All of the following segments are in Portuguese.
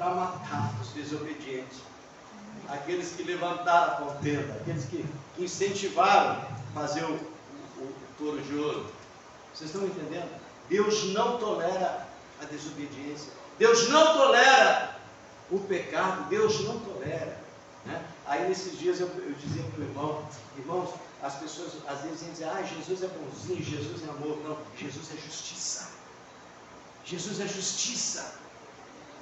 para matar os desobedientes, aqueles que levantaram a contenda, aqueles que incentivaram a fazer o touro de ouro. Vocês estão entendendo? Deus não tolera a desobediência, Deus não tolera o pecado, Deus não tolera, né? Aí nesses dias eu dizia para o irmão: irmãos, as pessoas às vezes dizem, Jesus é bonzinho, Jesus é amor. Não, Jesus é justiça. Jesus é justiça.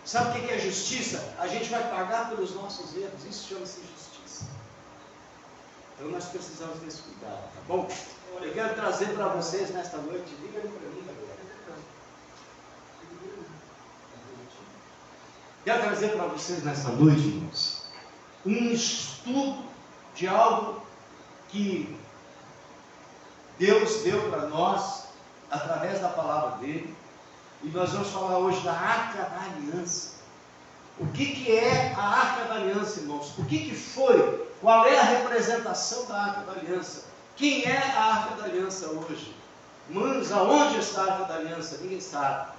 Sabe o que é justiça? A gente vai pagar pelos nossos erros. Isso chama-se justiça. Então nós precisamos desse cuidado, tá bom? Eu quero trazer para vocês nesta noite, diga aí para mim, quero trazer para vocês nesta noite, irmãos, um estudo de algo que Deus deu para nós através da palavra dele, e nós vamos falar hoje da Arca da Aliança. O que é a Arca da Aliança, irmãos? O que foi? Qual é a representação da Arca da Aliança? Quem é a Arca da Aliança hoje? Manos, aonde está a Arca da Aliança? Ninguém sabe.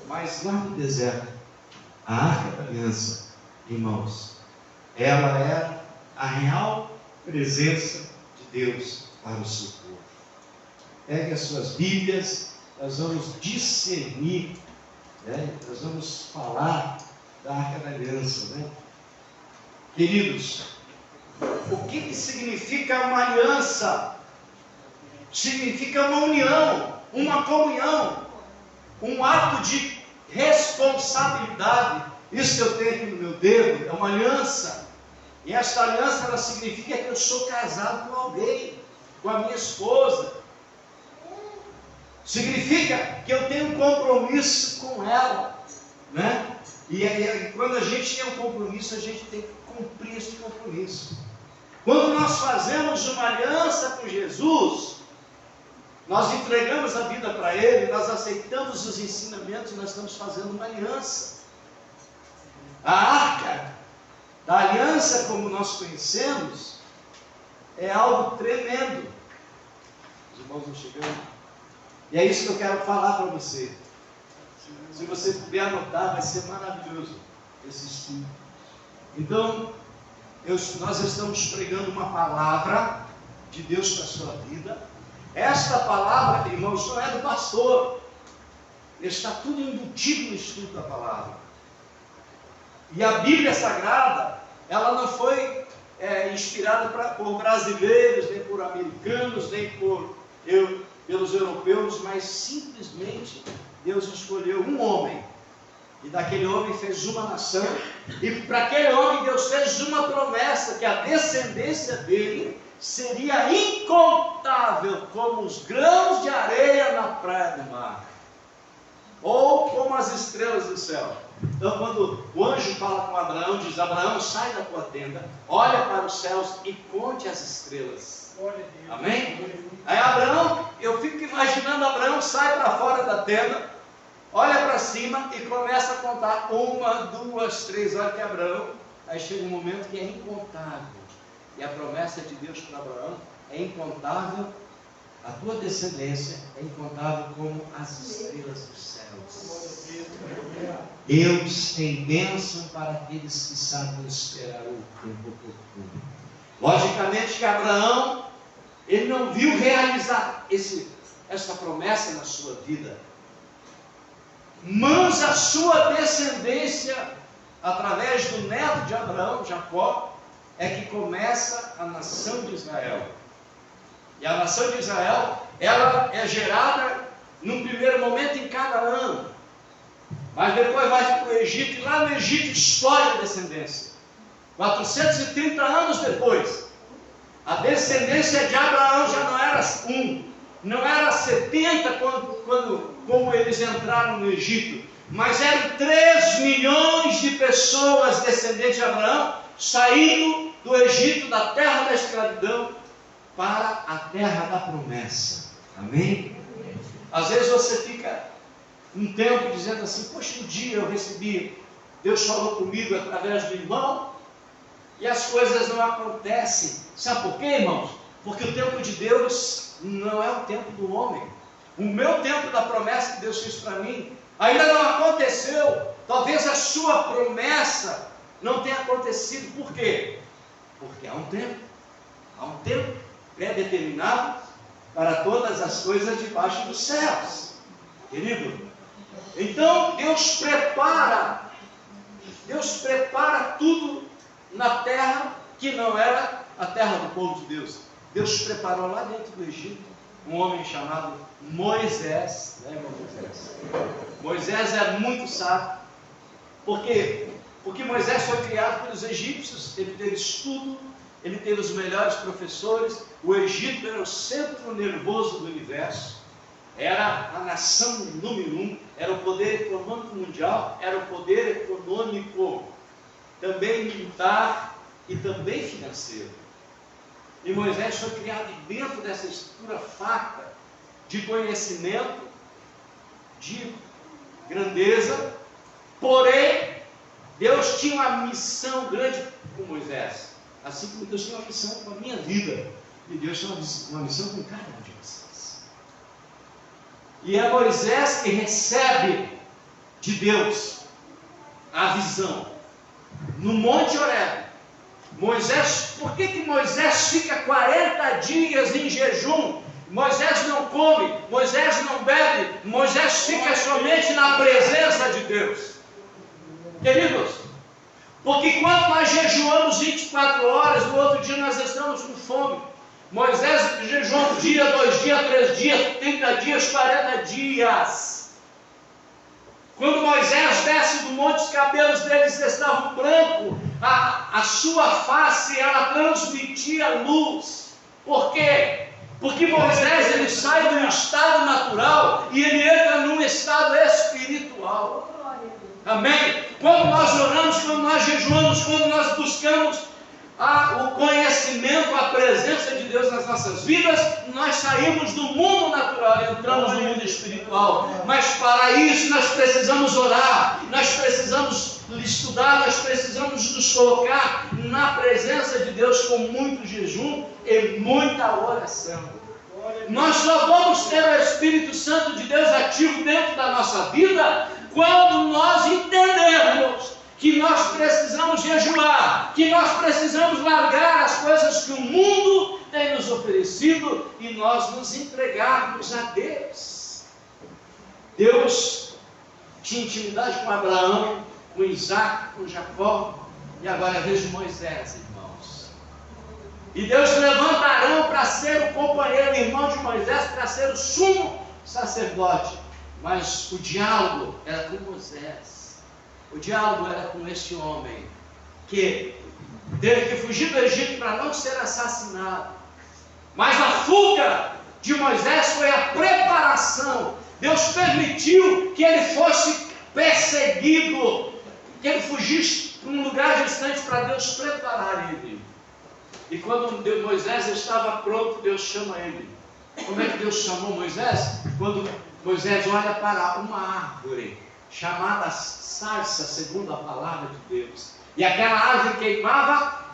Mas lá no deserto, a Arca da Aliança, irmãos, ela era a real presença de Deus para o seu povo. Pegue as suas Bíblias, nós vamos discernir, né? Nós vamos falar da Arca da Aliança, né? Queridos, o que significa uma aliança? Significa uma união, uma comunhão, um ato de responsabilidade. Isso que eu tenho aqui no meu dedo é uma aliança. E esta aliança, ela significa que eu sou casado com alguém, com a minha esposa. Significa que eu tenho um compromisso com ela, né? E quando a gente tem um compromisso, a gente tem que cumprir esse compromisso. Quando nós fazemos uma aliança com Jesus, nós entregamos a vida para Ele, nós aceitamos os ensinamentos, nós estamos fazendo uma aliança. A Arca da Aliança, como nós conhecemos, é algo tremendo. Os irmãos vão chegando. E é isso que eu quero falar para você. Se você puder anotar, vai ser maravilhoso esse estudo. Então, nós estamos pregando uma palavra de Deus para a sua vida. Esta palavra, irmãos, não é do pastor. Está tudo embutido no estudo da palavra. E a Bíblia Sagrada, ela não foi inspirada por brasileiros, nem por americanos, nem pelos europeus, mas simplesmente Deus escolheu um homem, e daquele homem fez uma nação, e para aquele homem Deus fez uma promessa, que a descendência dele seria incontável como os grãos de areia na praia do mar, ou como as estrelas do céu. Então quando o anjo fala com Abraão, diz: Abraão, sai da tua tenda, olha para os céus e conte as estrelas. Amém? Aí Abraão, eu fico imaginando Abraão sai para fora da tenda, olha para cima e começa a contar 1, 2, 3, olha que Abraão, aí chega um momento que é incontável, e a promessa de Deus para Abraão é incontável, a tua descendência é incontável como as estrelas dos céus. Deus tem bênção para aqueles que sabem esperar o tempo oportuno. Logicamente que Abraão, ele não viu realizar essa promessa na sua vida, mas a sua descendência, através do neto de Abraão, Jacó, é que começa a nação de Israel. E a nação de Israel, ela é gerada num primeiro momento em Canaã, mas depois vai para o Egito, e lá no Egito explode a descendência. 430 anos depois, a descendência de Abraão já não era não era 70 como eles entraram no Egito, mas eram 3 milhões de pessoas descendentes de Abraão, saindo do Egito, da terra da escravidão, para a terra da promessa. Amém? Às vezes você fica um tempo dizendo assim: poxa, um dia eu recebi, Deus falou comigo através do irmão, e as coisas não acontecem. Sabe por quê, irmãos? Porque o tempo de Deus não é o tempo do homem. O meu tempo da promessa que Deus fez para mim ainda não aconteceu. talvez a sua promessa não tenha acontecido. Por quê? Porque há um tempo pré-determinado para todas as coisas debaixo dos céus, querido. Então Deus prepara tudo na terra que não era a terra do povo de Deus. Deus preparou lá dentro do Egito um homem chamado Moisés. Lembra Moisés? Moisés é muito sábio. Por quê? Porque Moisés foi criado pelos egípcios, ele teve estudo, ele teve os melhores professores. O Egito era o centro nervoso do universo, era a nação número 1, era o poder econômico mundial, era o poder econômico também militar e também financeiro. E Moisés foi criado dentro dessa estrutura farta de conhecimento, de grandeza, porém, Deus tinha uma missão grande com Moisés, assim como Deus tinha uma missão com a minha vida, e Deus tinha uma missão com cada um de vocês. E é Moisés que recebe de Deus a visão, no Monte Horebe. Moisés, por que Moisés fica 40 dias em jejum? Moisés não come, Moisés não bebe, Moisés fica somente na presença de Deus. Queridos, porque quando nós jejuamos 24 horas, no outro dia nós estamos com fome. Moisés jejuou um dia, 2 dias, 3 dias, 30 dias, 40 dias. Quando Moisés desce do monte, os cabelos deles estavam brancos, a sua face, ela transmitia luz. Por quê? Porque Moisés, ele sai do estado natural e ele entra num estado espiritual. Amém? Quando nós oramos, quando nós jejuamos, quando nós buscamos o conhecimento, a presença de Deus nas nossas vidas, nós saímos do mundo natural e entramos no mundo espiritual. Mas para isso nós precisamos orar, nós precisamos estudar, nós precisamos nos colocar na presença de Deus com muito jejum e muita oração. Nós só vamos ter o Espírito Santo de Deus ativo dentro da nossa vida quando nós entendermos que nós precisamos jejuar, que nós precisamos largar as coisas que o mundo tem nos oferecido e nós nos entregarmos a Deus. Deus tinha intimidade com Abraão, com Isaac, com Jacó, e agora vejo Moisés, irmãos. E Deus levanta Arão para ser o companheiro, irmão de Moisés, para ser o sumo sacerdote. Mas o diálogo era com Moisés. O diálogo era com este homem que teve que fugir do Egito para não ser assassinado. Mas a fuga de Moisés foi a preparação. Deus permitiu que ele fosse perseguido, que ele fugisse para um lugar distante para Deus preparar ele. E quando Moisés estava pronto, Deus chama ele. Como é que Deus chamou Moisés? Quando Moisés olha para uma árvore chamada sarça, segundo a palavra de Deus. E aquela árvore queimava,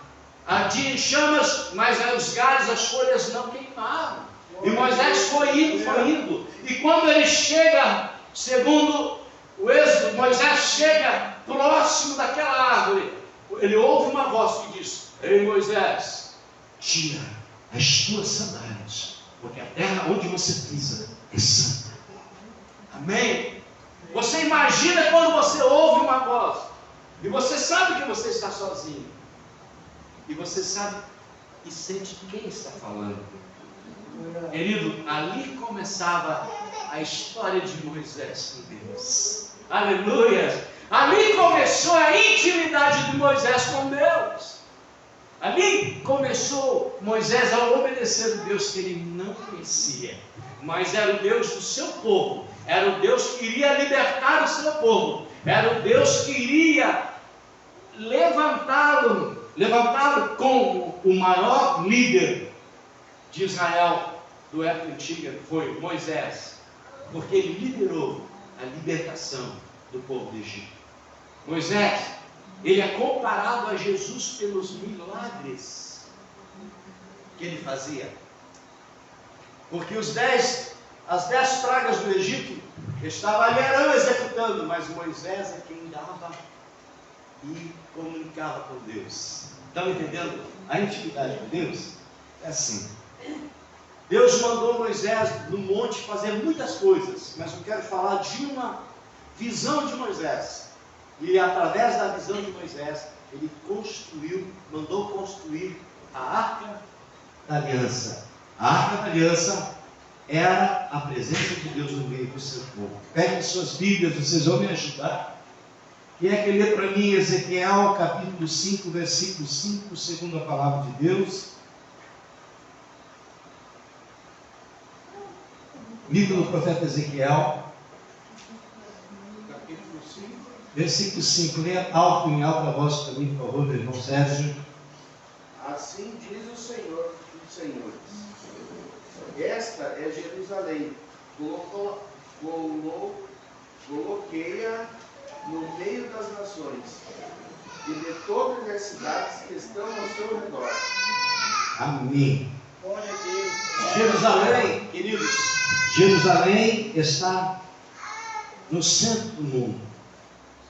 ardia em chamas, mas os galhos, as folhas não queimavam. E Moisés foi indo. E quando ele chega, segundo o Êxodo, Moisés chega próximo daquela árvore. Ele ouve uma voz que diz: ei Moisés, tira as tuas sandálias, porque a terra onde você pisa é santa. Amém? Você imagina quando você ouve uma voz, e você sabe que você está sozinho, e você sabe e sente quem está falando. Querido, ali começava a história de Moisés com Deus. Aleluia! Ali começou a intimidade de Moisés com Deus. Ali começou Moisés a obedecer o Deus que ele não conhecia, mas era o Deus do seu povo. Era o Deus que iria libertar o seu povo. Era o Deus que iria levantá-lo como o maior líder de Israel do época antiga, foi Moisés, porque ele liderou a libertação do povo do Egito. Moisés, ele é comparado a Jesus pelos milagres que ele fazia. Porque as 10 pragas do Egito Estava ali Arão executando, mas Moisés é quem dava e comunicava com Deus. Estão entendendo a intimidade com Deus? É assim. Deus mandou Moisés no monte fazer muitas coisas, mas eu quero falar de uma visão de Moisés. E através da visão de Moisés, ele mandou construir a Arca da Aliança. A Arca da Aliança era a presença de Deus no meio do seu povo. Peguem suas Bíblias, vocês vão me ajudar. Quem é que lê para mim Ezequiel, capítulo 5, versículo 5, segundo a palavra de Deus? Livro do profeta Ezequiel, capítulo 5, versículo 5. Leia alto em alta voz para mim, por favor, meu irmão Sérgio. assim diz o Senhor dos Senhores: esta é Jerusalém, coloquei-a no meio das nações e de todas as cidades que estão ao seu redor. Amém. Glória a Deus. Jerusalém, queridos, Jerusalém está no centro do mundo,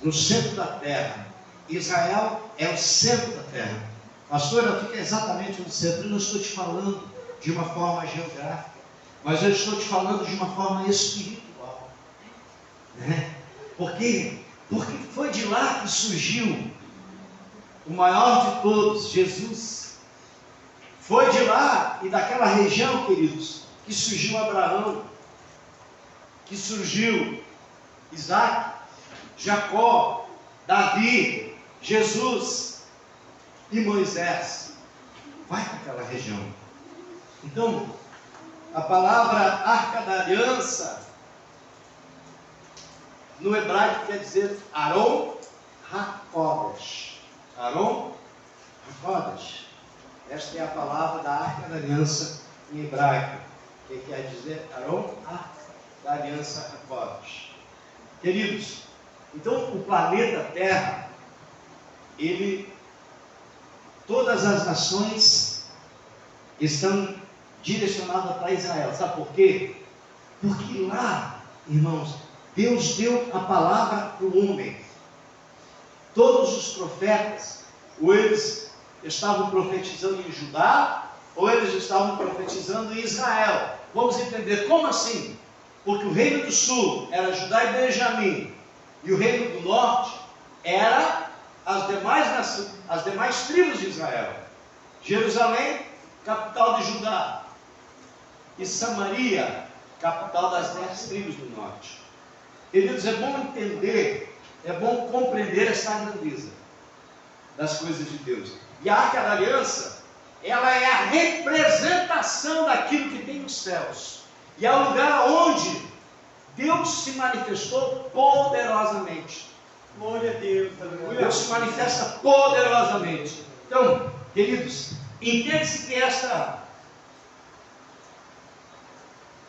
no centro da terra. Israel é o centro da terra. Pastor, ela fica exatamente no centro. Eu não estou te falando de uma forma geográfica, mas eu estou te falando de uma forma espiritual, né? Porque foi de lá que surgiu o maior de todos, Jesus. Foi de lá e daquela região, queridos, que surgiu Abraão, que surgiu Isaac, Jacó, Davi, Jesus e Moisés. Vai para aquela região. Então, a palavra Arca da Aliança, no hebraico quer dizer Aron HaKodesh. Aron HaKodesh. Esta é a palavra da Arca da Aliança em hebraico, que quer dizer Aron Arca da Aliança HaKodesh. Queridos, então o planeta Terra, todas as nações estão direcionadas para Israel. Sabe por quê? Porque lá, irmãos, Deus deu a palavra para o homem. Todos os profetas, ou eles estavam profetizando em Judá, ou eles estavam profetizando em Israel. Vamos entender como assim? Porque o reino do sul era Judá e Benjamim, e o reino do norte era as demais tribos de Israel. Jerusalém, capital de Judá, e Samaria, capital das 10 tribos do norte. Queridos, é bom entender, é bom compreender essa grandeza das coisas de Deus. E a Arca da Aliança, ela é a representação daquilo que tem nos céus. E é o lugar onde Deus se manifestou poderosamente. Glória a Deus. Aleluia. Deus se manifesta poderosamente. Então, queridos, entende-se que esta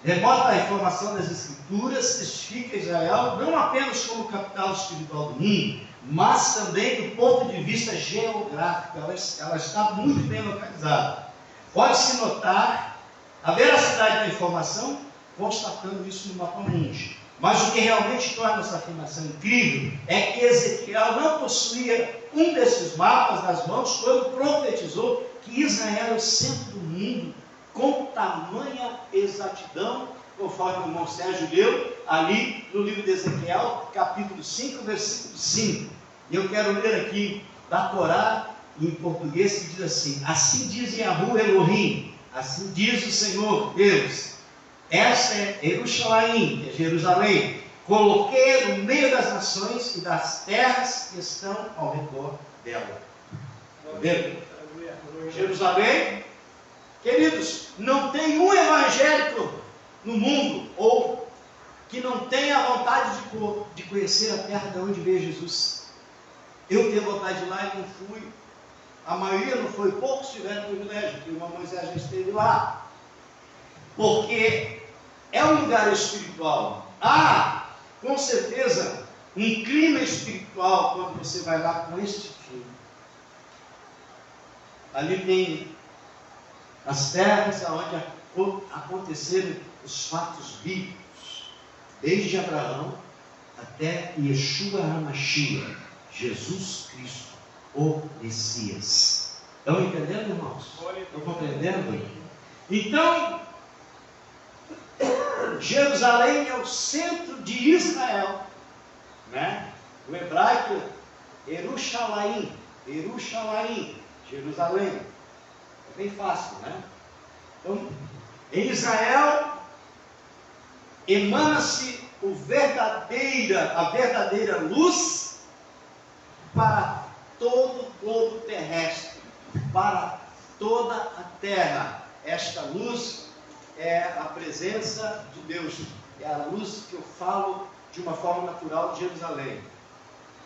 remota informação das Escrituras testifica Israel não apenas como capital espiritual do mundo, mas também do ponto de vista geográfico. Ela está muito bem localizada. Pode-se notar a veracidade da informação constatando isso no mapa mundi. Mas o que realmente torna essa afirmação incrível é que Ezequiel não possuía um desses mapas nas mãos quando profetizou que Israel era o centro do mundo com tamanha exatidão, conforme o irmão Sérgio leu ali no livro de Ezequiel, capítulo 5, versículo 5. E eu quero ler aqui da Torá em português, que diz assim: assim diz Yahu Elohim, assim diz o Senhor Deus, esta é Jerusalém, que é Jerusalém, coloquei no meio das nações e das terras que estão ao redor dela. Entendeu? Jerusalém, queridos, não tem um evangélico no mundo ou que não tenha vontade de conhecer a terra de onde veio Jesus. Eu tenho vontade de ir lá e não fui. A maioria não foi, poucos tiveram privilégio, porque o irmão Moisés já esteve lá. Porque é um lugar espiritual. Há, com certeza, um clima espiritual quando você vai lá com este filme. Ali tem as terras onde aconteceram os fatos bíblicos. desde Abraão até Yeshua HaMashiach, Jesus Cristo, o Messias. Estão entendendo, irmãos? Estão compreendendo? Então, Jerusalém é o centro de Israel, né? O hebraico, Jerusalém, Jerusalém. É bem fácil, né? Então, em Israel, emana-se a verdadeira luz para todo o globo terrestre, para toda a terra. Esta luz é a presença de Deus, é a luz que eu falo de uma forma natural de Jerusalém.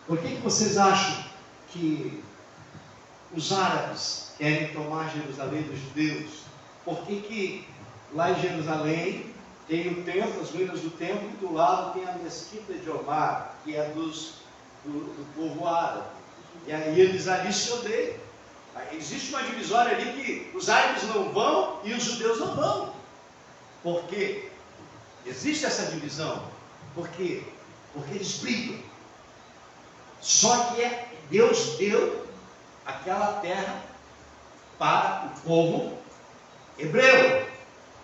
Por que vocês acham que os árabes querem tomar Jerusalém dos judeus? Por que lá em Jerusalém tem o templo, as ruínas do templo, e do lado tem a mesquita de Omar, que é do povo árabe? E aí eles ali se odeiam. Existe uma divisória ali que os árabes não vão e os judeus não vão. Por quê? Existe essa divisão. Por quê? Porque eles brigam. Só que Deus deu aquela terra para o povo hebreu.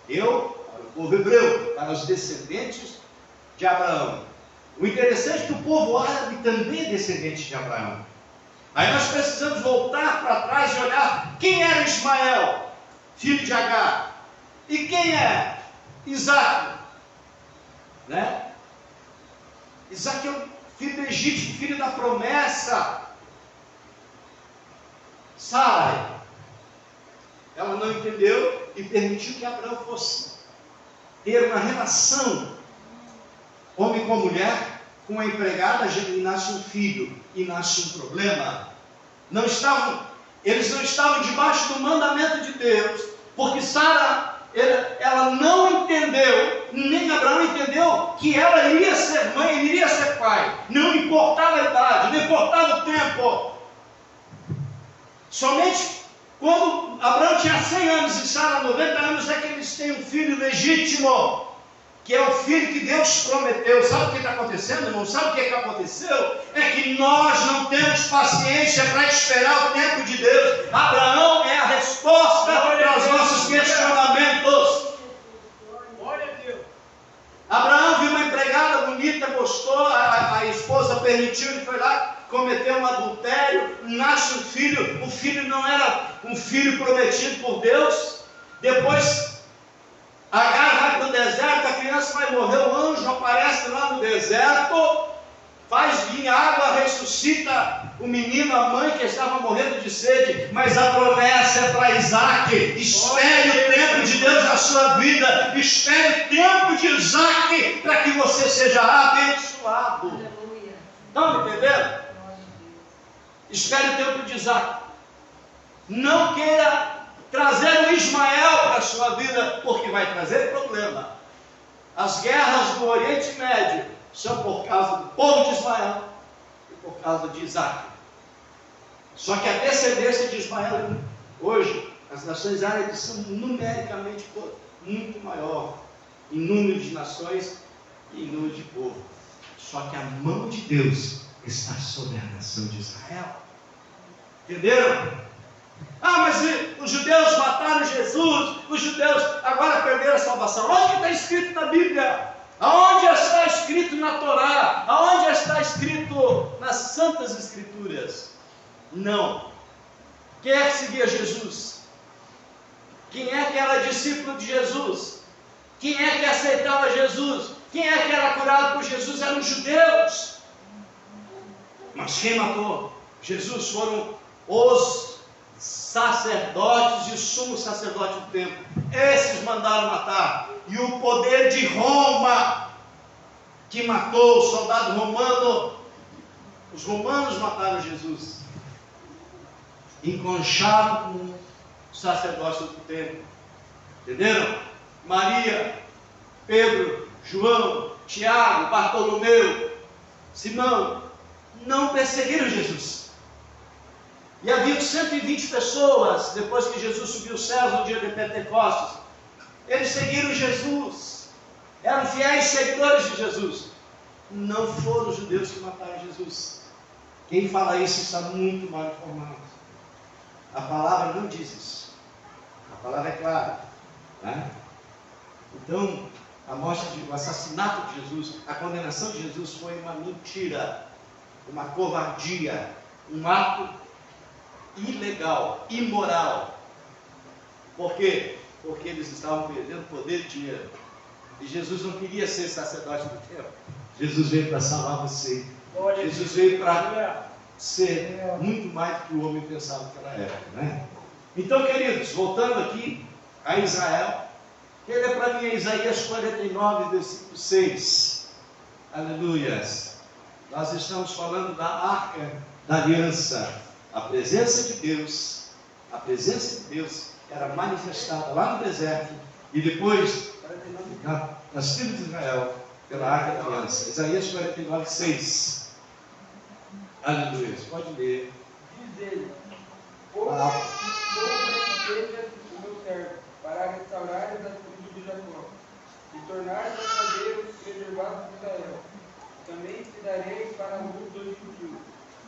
Para o povo hebreu, para os descendentes de Abraão. O interessante é que o povo árabe também é descendente de Abraão. Aí nós precisamos voltar para trás e olhar quem era Ismael, filho de Agar, e quem é Isaac, né? Isaac é o filho legítimo, filho da promessa. Sarai, ela não entendeu e permitiu que Abraão fosse ter uma relação, homem com mulher, com uma empregada, e nasce um filho, e nasce um problema. Eles não estavam debaixo do mandamento de Deus, porque Sara, ela não entendeu, nem Abraão entendeu, que ela iria ser mãe, ele iria ser pai. Não importava a idade, não importava o tempo. Somente quando Abraão tinha 100 anos e Sara 90 anos, é que eles têm um filho legítimo, que é o filho que Deus prometeu. Sabe o que está acontecendo, irmão? Sabe o que aconteceu? É que nós não temos paciência para esperar o tempo de Deus. Abraão é a resposta para os nossos questionamentos. Abraão viu uma empregada bonita, gostou, a esposa permitiu, ele foi lá, cometeu um adultério, nasce um filho. O filho não era um filho prometido por Deus. Depois Agar vai para o deserto, a criança vai morrer, o anjo aparece lá no deserto, faz vir água, ressuscita o menino, a mãe que estava morrendo de sede, mas a promessa é para Isaac. Espere o tempo de Deus na sua vida, espere o tempo de Isaac, para que você seja abençoado. Estão me entendendo? Espere o tempo de Isaac. Não queira trazer o Ismael para a sua vida, porque vai trazer problema. As guerras do Oriente Médio são por causa do povo de Ismael e por causa de Isaac. Só que a descendência de Ismael, hoje, as nações árabes são numericamente muito maior em número de nações e em número de povo. Só que a mão de Deus está sobre a nação de Israel. Entenderam? Mas os judeus mataram Jesus, os judeus agora perderam a salvação. Onde está escrito na Bíblia? Aonde está escrito na Torá? Aonde está escrito nas Santas Escrituras? Não. Quem é que seguia Jesus? Quem é que era discípulo de Jesus? Quem é que aceitava Jesus? Quem é que era curado por Jesus? Eram os judeus. Mas quem matou Jesus foram os sacerdotes e o sumo sacerdote do templo. Esses mandaram matar. E o poder de Roma, que matou o soldado romano, os romanos mataram Jesus, enconcharam com o sacerdócio do templo. Entenderam? Maria, Pedro, João, Tiago, Bartolomeu, Simão não perseguiram Jesus. E havia 120 pessoas, depois que Jesus subiu os céus no dia de Pentecostes. Eles seguiram Jesus. eram fiéis seguidores de Jesus. Não foram os judeus que mataram Jesus. Quem fala isso está muito mal informado. A palavra não diz isso. A palavra é clara, né? Então, o assassinato de Jesus, a condenação de Jesus foi uma mentira, uma covardia, um ato ilegal, imoral. Por quê? Porque eles estavam perdendo poder e dinheiro. E Jesus não queria ser sacerdote do templo. Jesus veio para salvar você. Jesus veio para ser muito mais do que o homem pensava naquela época, né? Então, queridos, voltando aqui a Israel, quem lê para mim é Isaías 49, versículo 6. Aleluias. Nós estamos falando da arca da aliança. A presença de Deus era manifestada lá no deserto e depois nas tribos de Israel pela arca da aliança. Isaías 49, 6. Aleluia. Pode ler. Diz ele: como seja o meu servo, para restaurar as tribos de Jacó, e tornar as cadeiras preservadas de Israel. Também te darei para a luz dos gentios,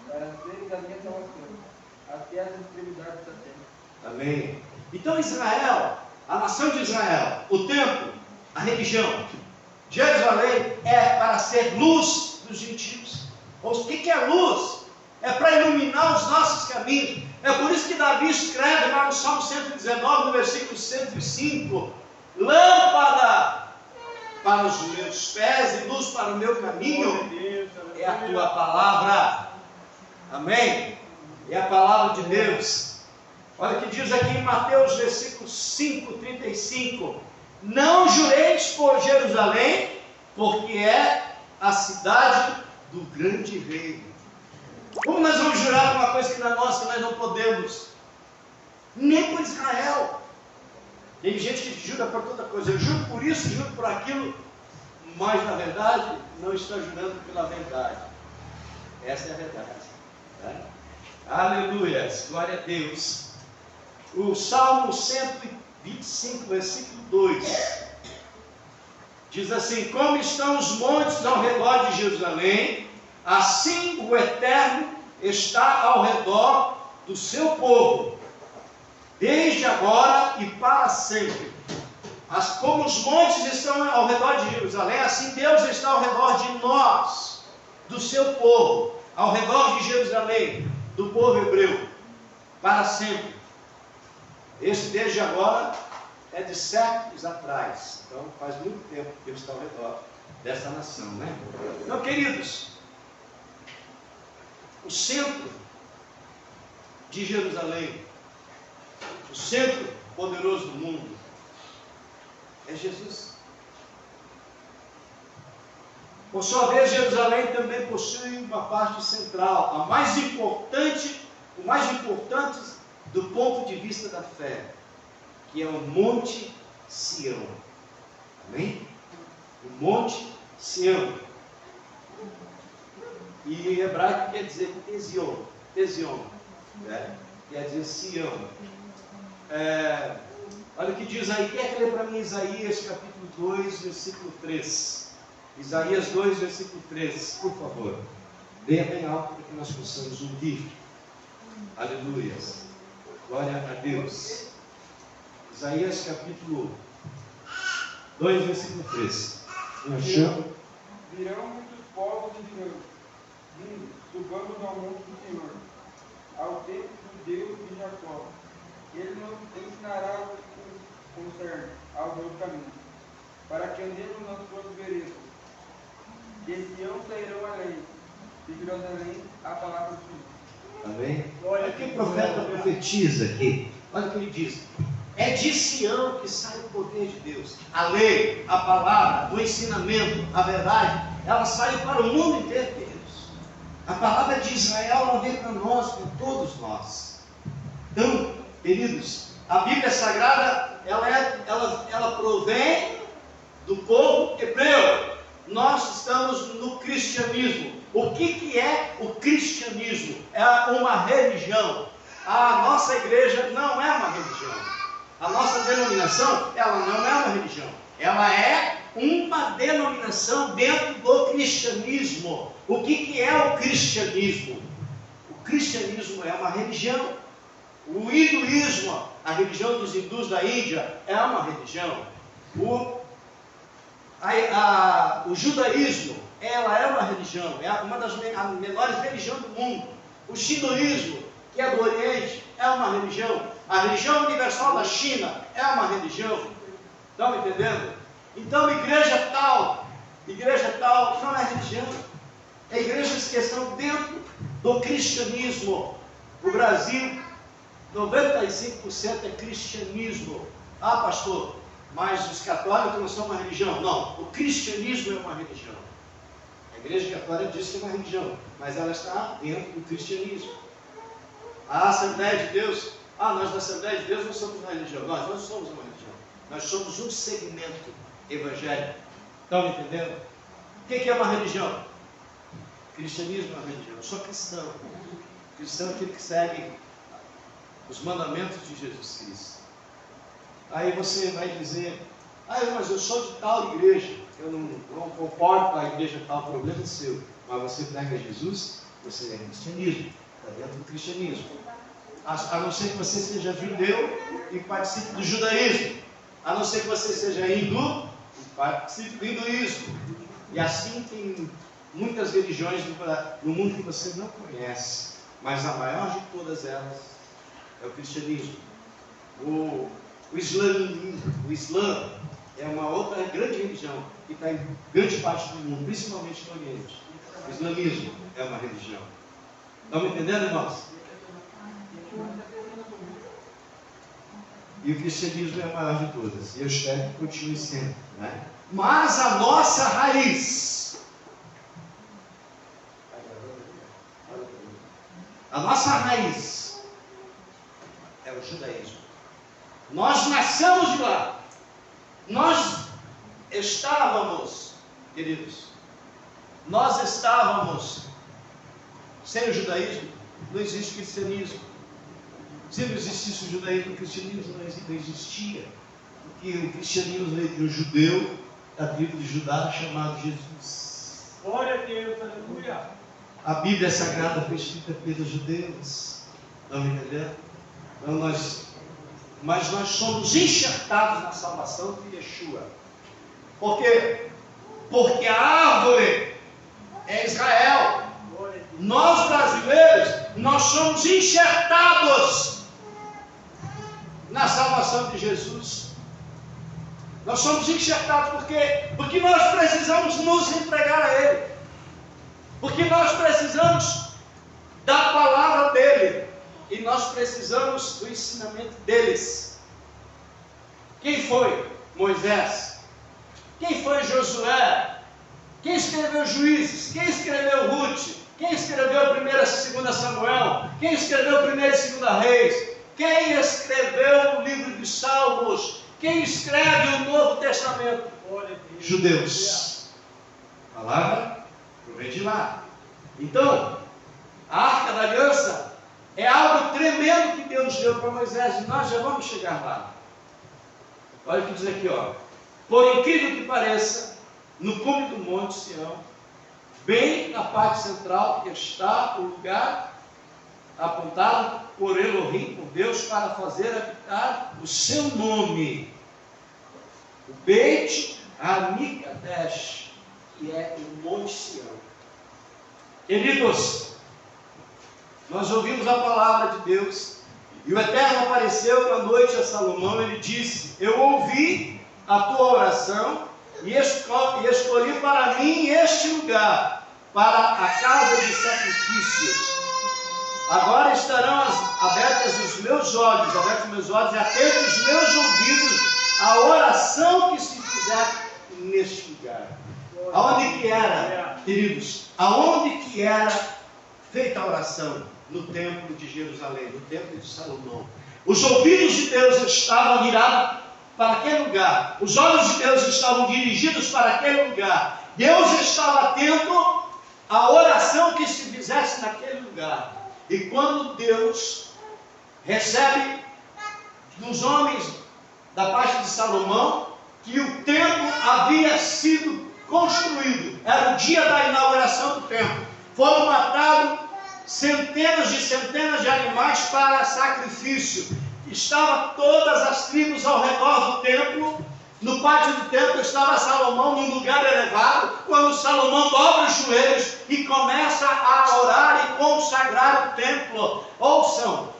para seres a minha salvação, até as extremidades da terra. Amém. Então Israel, a nação de Israel, o templo, a religião, Jerusalém é para ser luz dos gentios. O que é luz? É para iluminar os nossos caminhos. É por isso que Davi escreve lá no Salmo 119, no versículo 105: lâmpada para os meus pés e luz para o meu caminho é a tua palavra. Amém? É a palavra de Deus. Olha o que diz aqui em Mateus, versículo 5, 35. Não jureis por Jerusalém, porque é a cidade do grande rei. Como nós vamos jurar uma coisa que não é nossa, que nós não podemos? Nem por Israel. Tem gente que jura por toda coisa. Eu juro por isso, juro por aquilo, mas na verdade não está jurando pela verdade. Essa é a verdade, né? Aleluia, glória a Deus. O Salmo 125, versículo 2 diz assim: como estão os montes ao redor de Jerusalém, assim o Eterno está ao redor do seu povo, desde agora e para sempre. Como os montes estão ao redor de Jerusalém, assim Deus está ao redor de nós, do seu povo, ao redor de Jerusalém, do povo hebreu, para sempre. Esse desde agora é de séculos atrás. Então faz muito tempo que Deus está ao redor dessa nação, né? Então, queridos, o centro de Jerusalém, o centro poderoso do mundo, é Jesus. Por sua vez, Jerusalém também possui uma parte central, o mais importante do ponto de vista da fé, que é o Monte Sião. Amém? O Monte Sião. E em hebraico quer dizer Tesion, né? Quer dizer Sião. Olha o que diz aí. Quem é que lê para mim Isaías capítulo 2, versículo 3? Isaías 2, versículo 3, por favor. Leia bem alto para que nós possamos ouvir. Aleluia. Glória a Deus. Isaías capítulo 2, versículo 3. Virão muitos povos e dirão: subamos ao monte do Senhor, ao templo do Deus de Jacó. Ele nos ensinará o que concerne ao meu caminho, para que andemos nas suas veredas. De Sião sairão a lei, de Jerusalém a palavra do Senhor. Amém? Olha o que o profeta profetiza aqui. Olha o que ele diz. É de Sião que sai o poder de Deus. A lei, a palavra, o ensinamento, a verdade, ela sai para o mundo inteiro, queridos. A palavra de Israel, ela vem para nós, para todos nós. Então, queridos, a Bíblia Sagrada, ela provém do povo hebreu. Nós estamos no cristianismo. O que é o cristianismo? É uma religião. A nossa igreja não é uma religião. A nossa denominação, ela não é uma religião. Ela é uma denominação dentro do cristianismo. O que é o cristianismo? O cristianismo é uma religião. O hinduísmo, a religião dos hindus da Índia, é uma religião. O judaísmo, ela é uma religião, é uma das menores religiões do mundo. O shintoísmo, que é do Oriente, é uma religião. A religião universal da China é uma religião. Estão entendendo? Então, igreja tal não é religião. É igrejas que estão dentro do cristianismo. O Brasil, 95% é cristianismo. Ah, pastor, mas os católicos não são uma religião. Não, o cristianismo é uma religião. A igreja católica diz que é uma religião, mas ela está dentro do cristianismo. A Assembleia de Deus, nós da Assembleia de Deus não somos uma religião. Nós não somos uma religião. Nós somos um segmento evangélico. Estão me entendendo? O que é uma religião? Cristianismo é uma religião. Eu sou cristão. Cristão é aquele que segue os mandamentos de Jesus Cristo. Aí você vai dizer, mas eu sou de tal igreja, eu não concordo com a igreja tal, o problema é seu. Mas você prega Jesus, você é cristianismo, está dentro do cristianismo. A não ser que você seja judeu e participe do judaísmo. A não ser que você seja hindu e participe do hinduísmo. E assim tem muitas religiões no mundo que você não conhece. Mas a maior de todas elas é o cristianismo. O Islã é uma outra grande religião que está em grande parte do mundo, principalmente no Oriente. O islamismo é uma religião. Estão me entendendo, irmãos? E o cristianismo é a maior de todas. E eu espero que continue sendo. Né? Mas a nossa raiz, é o judaísmo. Nós nascemos de lá. Nós estávamos, queridos, sem o judaísmo, não existe cristianismo. Se não existisse o judaísmo, o cristianismo não existia. Porque o cristianismo veio de um judeu, da tribo de Judá, chamado Jesus. Glória a Deus, aleluia. A Bíblia Sagrada foi escrita pelos judeus. Estão me entendendo? Então mas nós somos enxertados na salvação de Yeshua. Por quê? Porque a árvore é Israel. Nós brasileiros, nós somos enxertados na salvação de Jesus. Nós somos enxertados porque nós precisamos nos entregar a Ele. Porque nós precisamos da palavra dEle. E nós precisamos do ensinamento deles. Quem foi Moisés? Quem foi Josué? Quem escreveu Juízes? Quem escreveu Ruth? Quem escreveu 1 e 2 Samuel? Quem escreveu 1 e 2 Reis? Quem escreveu o livro de Salmos? Quem escreve o Novo Testamento? Judeus. A palavra provém de lá. Então, a Arca da Aliança é algo tremendo que Deus deu para Moisés, e nós já vamos chegar lá. Olha o que diz aqui, ó. Por incrível que pareça, no cume do Monte Sião, bem na parte central, está o lugar apontado por Elohim, por Deus, para fazer habitar o seu nome. O Beit Hamikdash, que é o Monte Sião. Queridos, nós ouvimos a palavra de Deus, e o Eterno apareceu à noite a Salomão. Ele disse: eu ouvi a tua oração e escolhi para mim este lugar, para a casa de sacrifícios. Agora estarão abertos os meus olhos e atentos os meus ouvidos à oração que se fizer neste lugar. Aonde que era, queridos? Aonde que era feita a oração? No templo de Jerusalém, no templo de Salomão. Os ouvidos de Deus estavam virados para aquele lugar. Os olhos de Deus estavam dirigidos para aquele lugar. Deus estava atento à oração que se fizesse naquele lugar. E quando Deus recebe dos homens da parte de Salomão que o templo havia sido construído. Era o dia da inauguração do templo. Foram matados centenas de animais para sacrifício. Estavam todas as tribos ao redor do templo. No pátio do templo estava Salomão num lugar elevado. Quando Salomão dobra os joelhos e começa a orar e consagrar o templo. Ouçam,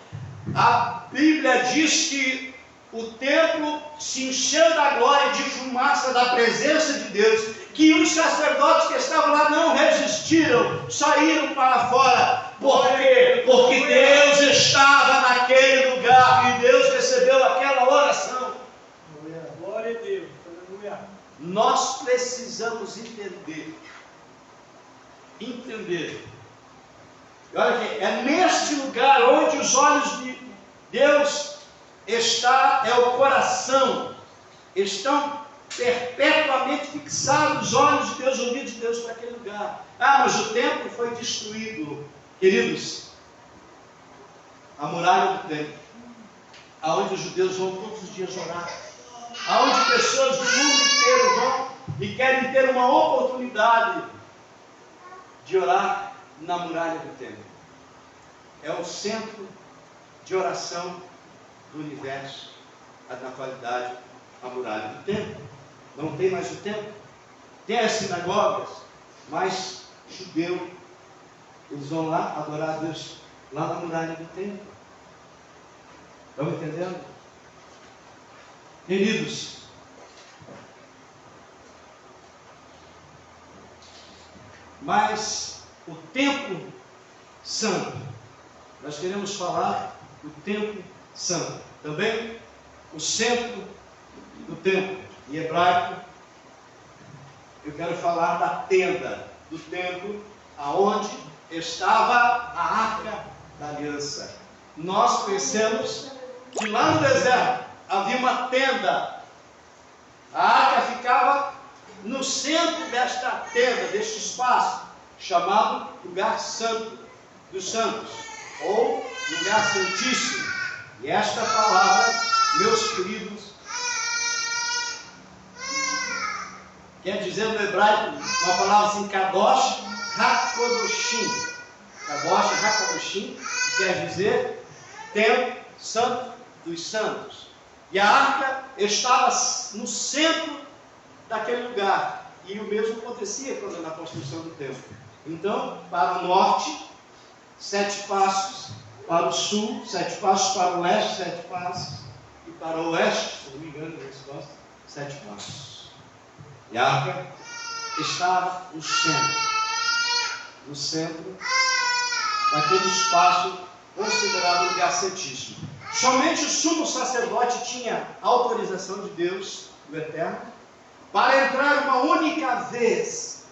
a Bíblia diz que o templo se encheu da glória de fumaça da presença de Deus, que os sacerdotes que estavam lá não resistiram, saíram para fora. Por quê? Porque Deus estava naquele lugar e Deus recebeu aquela oração. Glória a Deus. Aleluia. Nós precisamos entender. E olha aqui, é neste lugar onde os olhos de Deus é o coração, estão perpetuamente fixados os olhos de Deus, ouvidos de Deus para aquele lugar. Mas o templo foi destruído, queridos. A muralha do templo, aonde os judeus vão todos os dias orar, aonde pessoas do mundo inteiro vão e querem ter uma oportunidade de orar na muralha do templo. É o centro de oração do universo, na atualidade, a muralha do templo. Não tem mais o templo, tem as sinagogas, mas judeu, eles vão lá adorar a Deus lá na muralha do templo. Estão entendendo? Queridos, mas o templo santo, nós queremos falar do templo santo, também o centro do templo em hebraico. Eu quero falar da tenda do templo, aonde estava a arca da aliança. Nós conhecemos que lá no deserto havia uma tenda. A arca ficava no centro desta tenda, deste espaço, chamado lugar santo dos santos, ou lugar santíssimo. E esta palavra, meus queridos, quer dizer no hebraico uma palavra assim, Kadosh HaKodoshim. Kadosh HaKodoshim quer dizer templo santo dos santos. E a arca estava no centro daquele lugar. E o mesmo acontecia quando na construção do templo. Então, para o norte, 7 passos. Para o sul, 7 passos. Para o leste, 7 passos. E para o oeste, se não me engano, 7 passos. E a arca estava no centro daquele espaço considerado lugar santíssimo. Somente o sumo sacerdote tinha autorização de Deus, do Eterno, para entrar uma única vez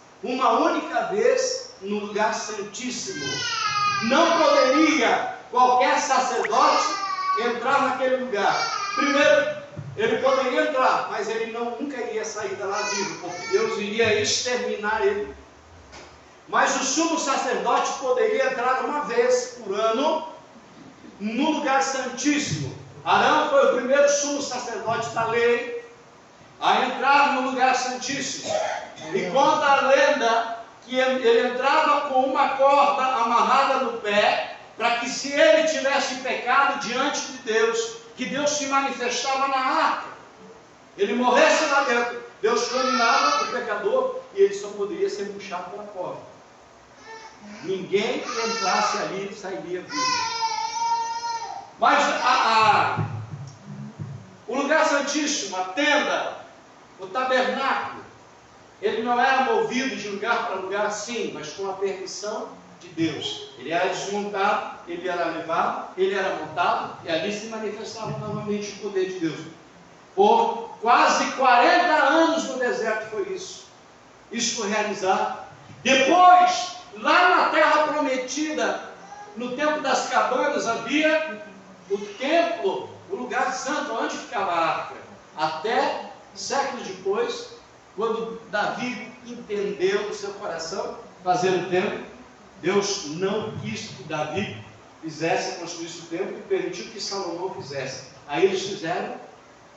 no lugar santíssimo. Não poderia qualquer sacerdote entrar naquele lugar. Primeiro, ele poderia entrar, mas ele nunca iria sair de lá vivo, porque Deus iria exterminar ele. Mas o sumo sacerdote poderia entrar uma vez por ano no lugar santíssimo. Arão foi o primeiro sumo sacerdote da lei a entrar no lugar santíssimo. E conta a lenda que ele entrava com uma corda amarrada no pé, para que se ele tivesse pecado diante de Deus, que Deus se manifestava na arca, ele morresse lá dentro, Deus condenava o pecador e ele só poderia ser puxado pela corda. Ninguém que entrasse ali sairia vivo. Mas o lugar santíssimo, a tenda, o tabernáculo, ele não era movido de lugar para lugar assim, mas com a permissão de Deus. Ele era desmontado, ele era levado, ele era montado, e ali se manifestava novamente o poder de Deus. Por quase 40 anos no deserto foi isso. Isso foi realizado. Depois, lá na terra prometida, no tempo das cabanas, havia o templo, o lugar santo, onde ficava a arca. Até séculos depois, quando Davi entendeu no seu coração fazer o templo, Deus não quis que Davi construísse o templo e permitiu que Salomão fizesse. Aí eles fizeram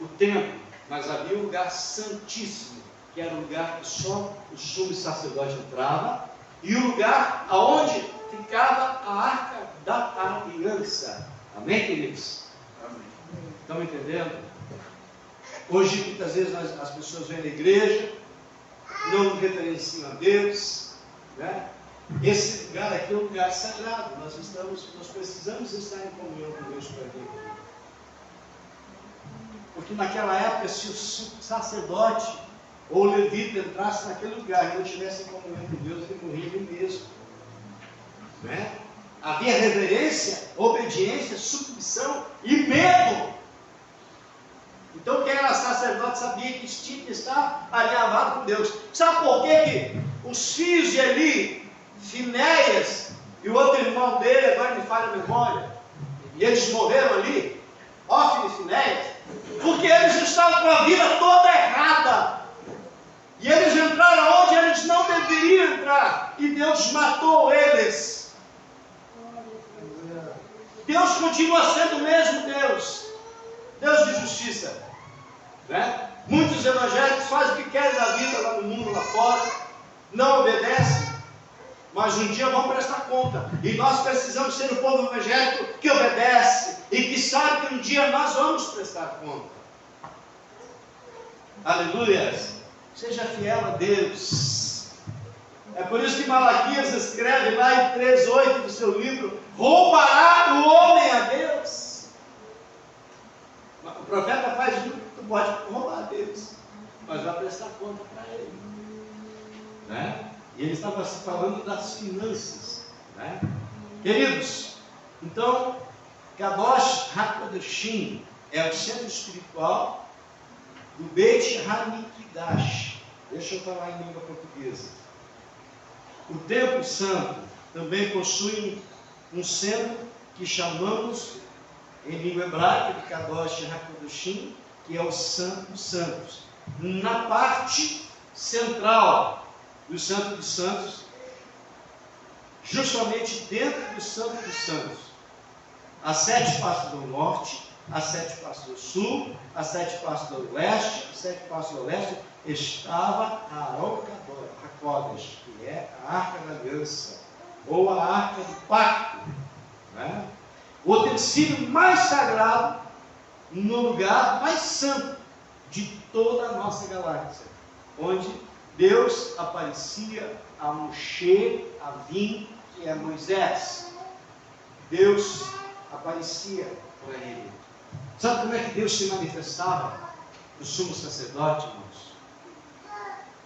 o templo mas havia um lugar santíssimo, que era um lugar que só o sumo sacerdote entrava, e o lugar aonde ficava a arca da aliança. Amém, queridos? Amém. Estão entendendo? Hoje, muitas vezes, as pessoas vêm na igreja, não reverenciam a Deus, né? Esse lugar aqui é um lugar sagrado. Nós precisamos estar em comunhão com Deus para vir. Porque naquela época, se o sacerdote ou o levita entrasse naquele lugar e não tivesse em comunhão com Deus, ele morria ali mesmo, né? Havia reverência, obediência, submissão e medo. Então quem era sacerdote sabia que tinha que estar alinhavado com Deus. Sabe por que os filhos de Eli, Finéias e o outro irmão dele, agora me falha a memória, e eles morreram ali, Hófni e Finéias? Porque eles estavam com a vida toda errada. E eles entraram onde eles não deveriam entrar. E Deus matou eles. Deus continua sendo o mesmo Deus. Deus de justiça. Né? Muitos evangélicos fazem o que querem da vida lá no mundo, lá fora. Não obedecem. Mas um dia vão prestar conta. E nós precisamos ser o povo evangélico que obedece. E que sabe que um dia nós vamos prestar conta. Aleluia. Seja fiel a Deus. É por isso que Malaquias escreve lá em 3:8 do seu livro: roubará o homem a Deus? O profeta faz tudo que tu pode roubar a Deus, mas vai prestar conta para ele, né? E ele estava se falando das finanças, né? Queridos, então Kadosh HaKodeshim é o centro espiritual do Beit HaMikdash. Deixa eu falar em língua portuguesa. O Templo Santo também possui um centro que chamamos em língua hebraica de Kadosh HaKodeshim, que é o Santo dos Santos. Na parte central do Santo dos Santos, justamente dentro do Santo dos Santos, as 7 passas do norte, as 7 passas do sul, as 7 passas do leste, as 7 passas do leste, estava a Aron HaKodesh, que é a Arca da Aliança, ou a Arca do Pacto, né? O utensílio mais sagrado, no lugar mais santo de toda a nossa galáxia, onde Deus aparecia a Moshe, a Vim, que é Moisés. Deus aparecia para ele. Sabe como é que Deus se manifestava no sumo sacerdote, irmãos?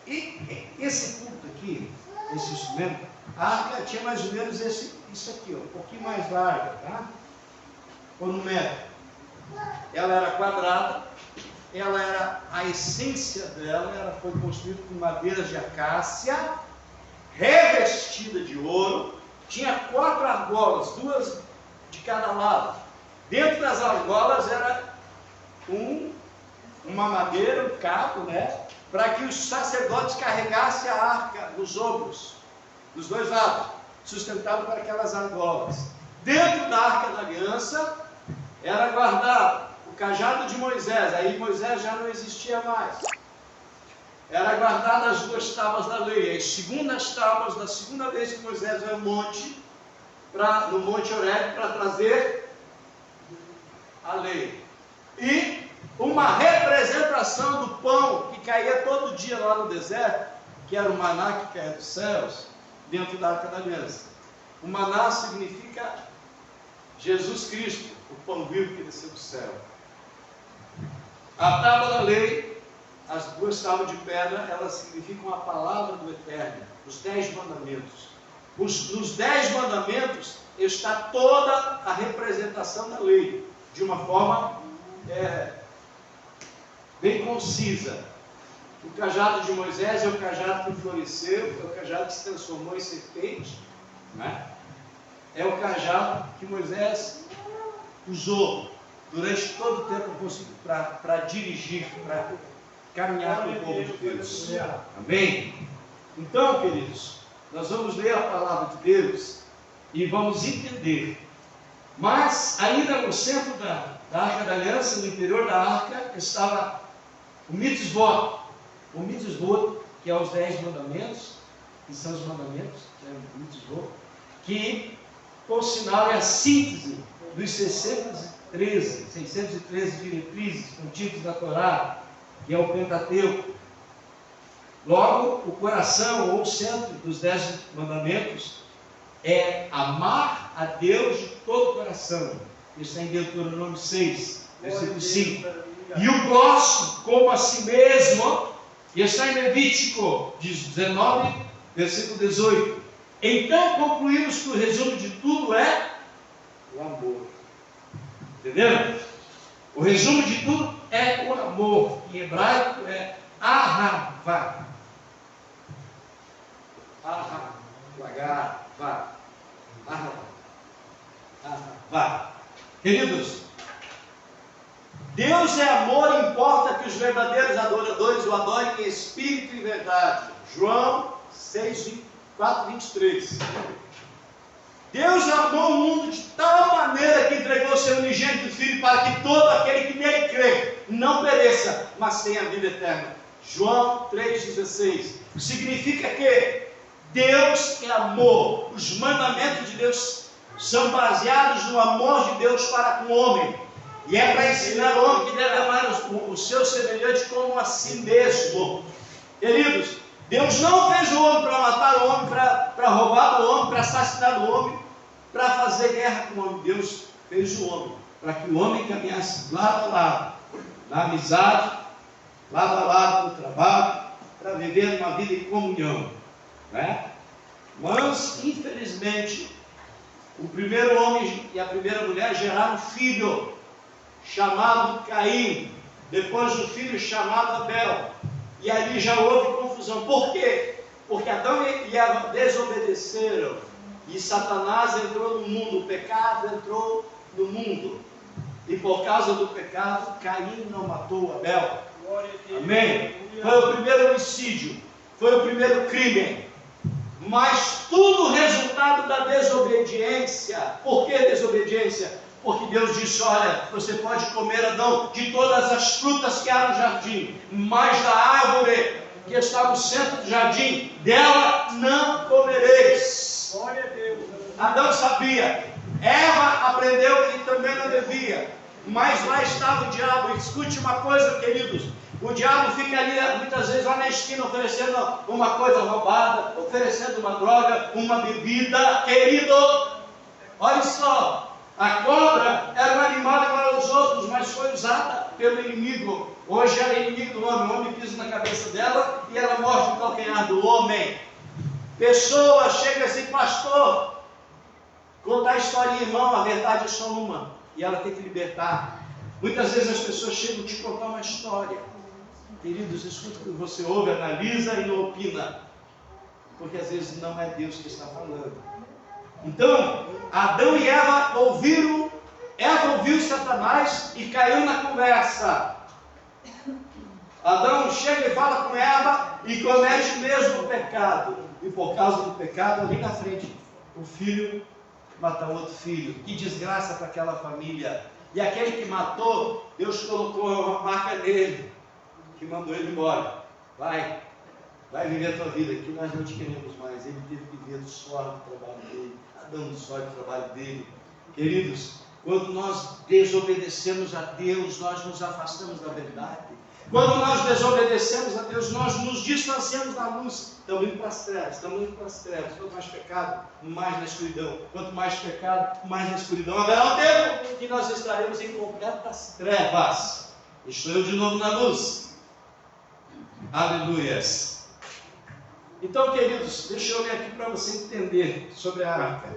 E esse culto aqui, esse instrumento, a arca tinha mais ou menos isso aqui, ó, um pouquinho mais larga, tá? Por 1 metro. Ela era quadrada, ela era, a essência dela, ela foi construída com madeiras de acácia, revestida de ouro, tinha 4 argolas, 2 de cada lado. Dentro das argolas era uma madeira, um cabo, né? Para que os sacerdotes carregassem a arca nos ombros, dos 2 lados, sustentado por aquelas argolas. Dentro da arca da aliança era guardado o cajado de Moisés. Aí Moisés já não existia mais. Era guardado as 2 tábuas da lei, as segundas tábuas da segunda vez que Moisés vai ao monte, no Monte Horebe, para trazer a lei. E uma representação do pão que caía todo dia lá no deserto, que era o maná que caía dos céus, dentro da Arca da Aliança. O maná significa Jesus Cristo, o pão vivo que desceu do céu. A tábua da lei, as 2 tábuas de pedra, elas significam a palavra do Eterno, os 10 mandamentos. Nos 10 mandamentos está toda a representação da lei, de uma forma bem concisa. O cajado de Moisés é o cajado que floresceu, é o cajado que se transformou em serpente, né? É o cajado que Moisés usou durante todo o tempo para dirigir, para caminhar com o povo de Deus. Amém? Então, queridos, nós vamos ler a palavra de Deus e vamos entender. Mas ainda no centro da Arca da Aliança, no interior da arca, estava O mitzvot, que é os 10 mandamentos, que são os mandamentos, o mitzvot, que, por sinal, é a síntese dos 613 diretrizes contidas da Torá, que é o Pentateuco. Logo, o coração ou o centro dos 10 mandamentos é amar a Deus de todo o coração. Isso está em Deuteronômio 6, versículo 5. E o próximo como a si mesmo, e está em Levítico 19, versículo 18. Então concluímos que o resumo de tudo é o amor. Entenderam? O resumo de tudo é o amor. Em hebraico é ahavá. Ahavá. Ahavá. Queridos, Deus é amor, importa que os verdadeiros adoradores o adorem em espírito e verdade. João 4:23. Deus amou o mundo de tal maneira que entregou seu unigênito Filho para que todo aquele que nele crê não pereça, mas tenha vida eterna. João 3,16. Significa que Deus é amor. Os mandamentos de Deus são baseados no amor de Deus para com o homem. E é para ensinar o homem que deve amar o seu semelhante como a si mesmo. Queridos, Deus não fez o homem para matar o homem, para roubar o homem, para assassinar o homem, para fazer guerra com o homem. Deus fez o homem para que o homem caminhasse lado a lado, na amizade, lado a lado no trabalho, para viver uma vida em comunhão, né? Mas, infelizmente, o primeiro homem e a primeira mulher geraram um filho chamado Caim, depois um filho chamado Abel, e ali já houve confusão. Por quê? Porque Adão e Eva desobedeceram, e Satanás entrou no mundo, o pecado entrou no mundo, e por causa do pecado, Caim não matou Abel. Amém? Foi o primeiro homicídio, foi o primeiro crime, mas tudo resultado da desobediência. Por que desobediência? Porque Deus disse: olha, você pode comer, Adão, de todas as frutas que há no jardim, mas da árvore que está no centro do jardim, dela não comereis. Glória a Deus. Adão sabia, Eva aprendeu que também não devia, mas lá estava o diabo. E escute uma coisa, queridos, o diabo fica ali muitas vezes lá na esquina oferecendo uma coisa roubada, oferecendo uma droga, uma bebida. Querido, olha só, a cobra era um animal igual aos outros, mas foi usada pelo inimigo. Hoje ela é inimigo do homem. O homem pisa na cabeça dela e ela morde o calcanhar do homem. Pessoa chega assim: pastor, contar a história, irmão, a verdade é só uma, e ela tem que libertar. Muitas vezes as pessoas chegam a te contar uma história. Queridos, escuta o que você ouve, analisa e não opina, porque às vezes não é Deus que está falando. Então, Adão e Eva ouviu Satanás e caiu na conversa. Adão chega e fala com Eva e comete o mesmo pecado. E por causa do pecado, ali na frente, o filho mata outro filho. Que desgraça para aquela família. E aquele que matou, Deus colocou uma marca nele, que mandou ele embora. Vai viver a tua vida, que nós não te queremos mais. Ele teve que ver do suor do trabalho dele, Adão do suor do trabalho dele. Queridos, quando nós desobedecemos a Deus, nós nos afastamos da verdade. Quando nós desobedecemos a Deus, nós nos distanciamos da luz. Estamos indo para as trevas. Quanto mais pecado, mais na escuridão. Quanto mais pecado, mais na escuridão. Haverá um tempo que nós estaremos em completas trevas. Estou eu de novo na luz. Aleluias. Então, queridos, deixa eu ler aqui para você entender sobre a arca.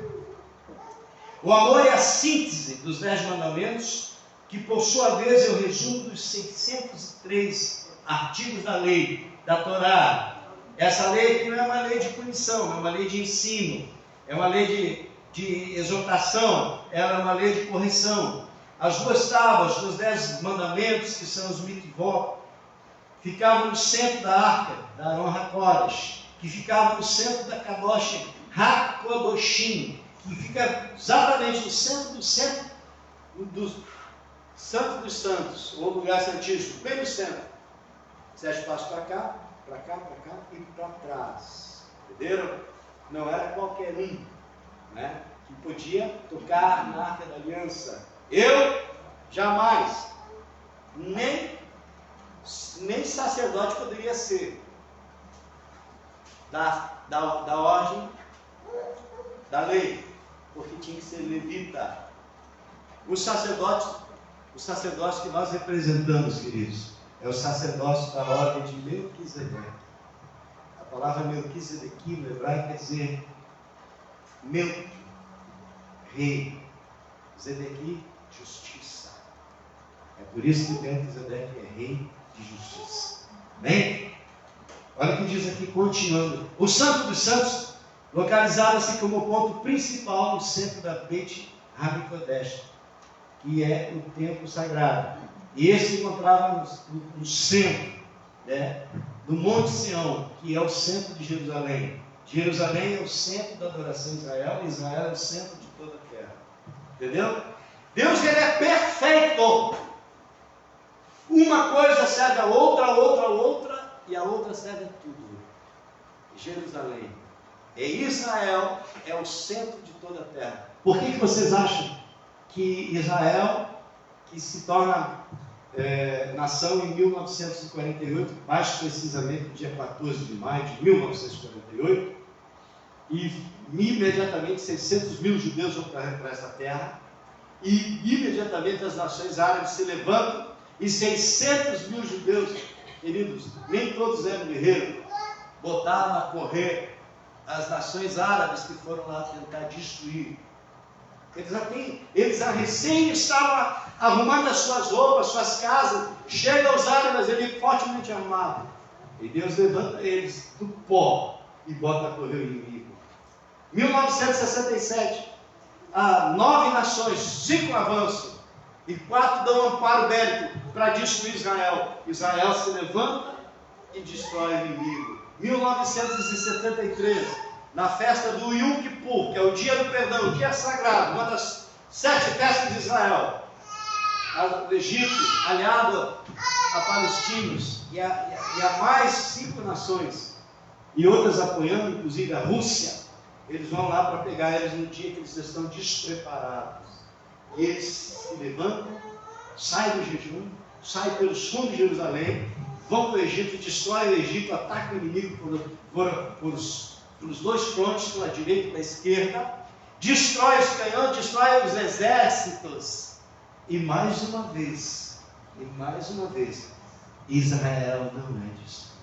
O amor é a síntese dos 10 mandamentos, que por sua vez é o resumo dos 603 artigos da lei, da Torá. Essa lei que não é uma lei de punição, é uma lei de ensino, é uma lei de exortação, ela é uma lei de correção. As 2 tábuas dos 10 mandamentos, que são os mitvot, ficavam no centro da arca, da Aron HaKodesh, que ficava no centro da Kadosh HaKodoshim, que fica exatamente no centro do Santo dos Santos, ou lugar santíssimo, bem no centro. 7 passos para cá, para cá, para cá e para trás. Entenderam? Não era qualquer um, né, que podia tocar na Arca da Aliança. Eu jamais, nem sacerdote poderia ser da ordem da lei, porque tinha que ser levita. Os sacerdócios que nós representamos, queridos, é o sacerdócio da ordem de Melquisedeque. A palavra Melquisedeque no hebraico quer dizer Melqui, rei, Zedequi, justiça. É por isso que Melquisedeque é rei de justiça. Bem, olha o que diz aqui, continuando. O Santo dos Santos localizava-se como ponto principal no centro da Beit HaMikdash, que é o templo sagrado. E esse se encontrava no centro, né, do Monte Sião, que é o centro de Jerusalém. Jerusalém é o centro da adoração de Israel, e Israel é o centro de toda a terra. Entendeu? Deus, ele é perfeito. Uma coisa serve a outra, e a outra serve a tudo. Jerusalém. E Israel é o centro de toda a terra. Por que vocês acham que Israel, que se torna nação em 1948, mais precisamente no dia 14 de maio de 1948, e imediatamente 600 mil judeus vão para essa terra, e imediatamente as nações árabes se levantam, e 600 mil judeus, queridos, nem todos eram guerreiros, botaram a correr as nações árabes que foram lá tentar destruir. Eles recém estavam arrumando as suas roupas, suas casas, chegam os árabes ali fortemente armados, e Deus levanta eles do pó e bota a correr o inimigo. 1967, 9 nações, 5 avançam e 4 dão amparo bélico para destruir Israel. Israel se levanta e destrói o inimigo. 1973, na festa do Yom Kippur, que é o dia do perdão, o dia sagrado, uma das 7 festas de Israel, o Egito aliado a palestinos e a mais 5 nações, e outras apoiando, inclusive a Rússia. Eles vão lá para pegar eles no dia que eles estão despreparados. E eles se levantam, saem do jejum, saem pelos fundos de Jerusalém, vão para o Egito, destroem o Egito, atacam o inimigo pelos 2 frontes, pela direita e pela esquerda, destrói os canhões, destrói os exércitos. E mais uma vez, Israel não é destruído.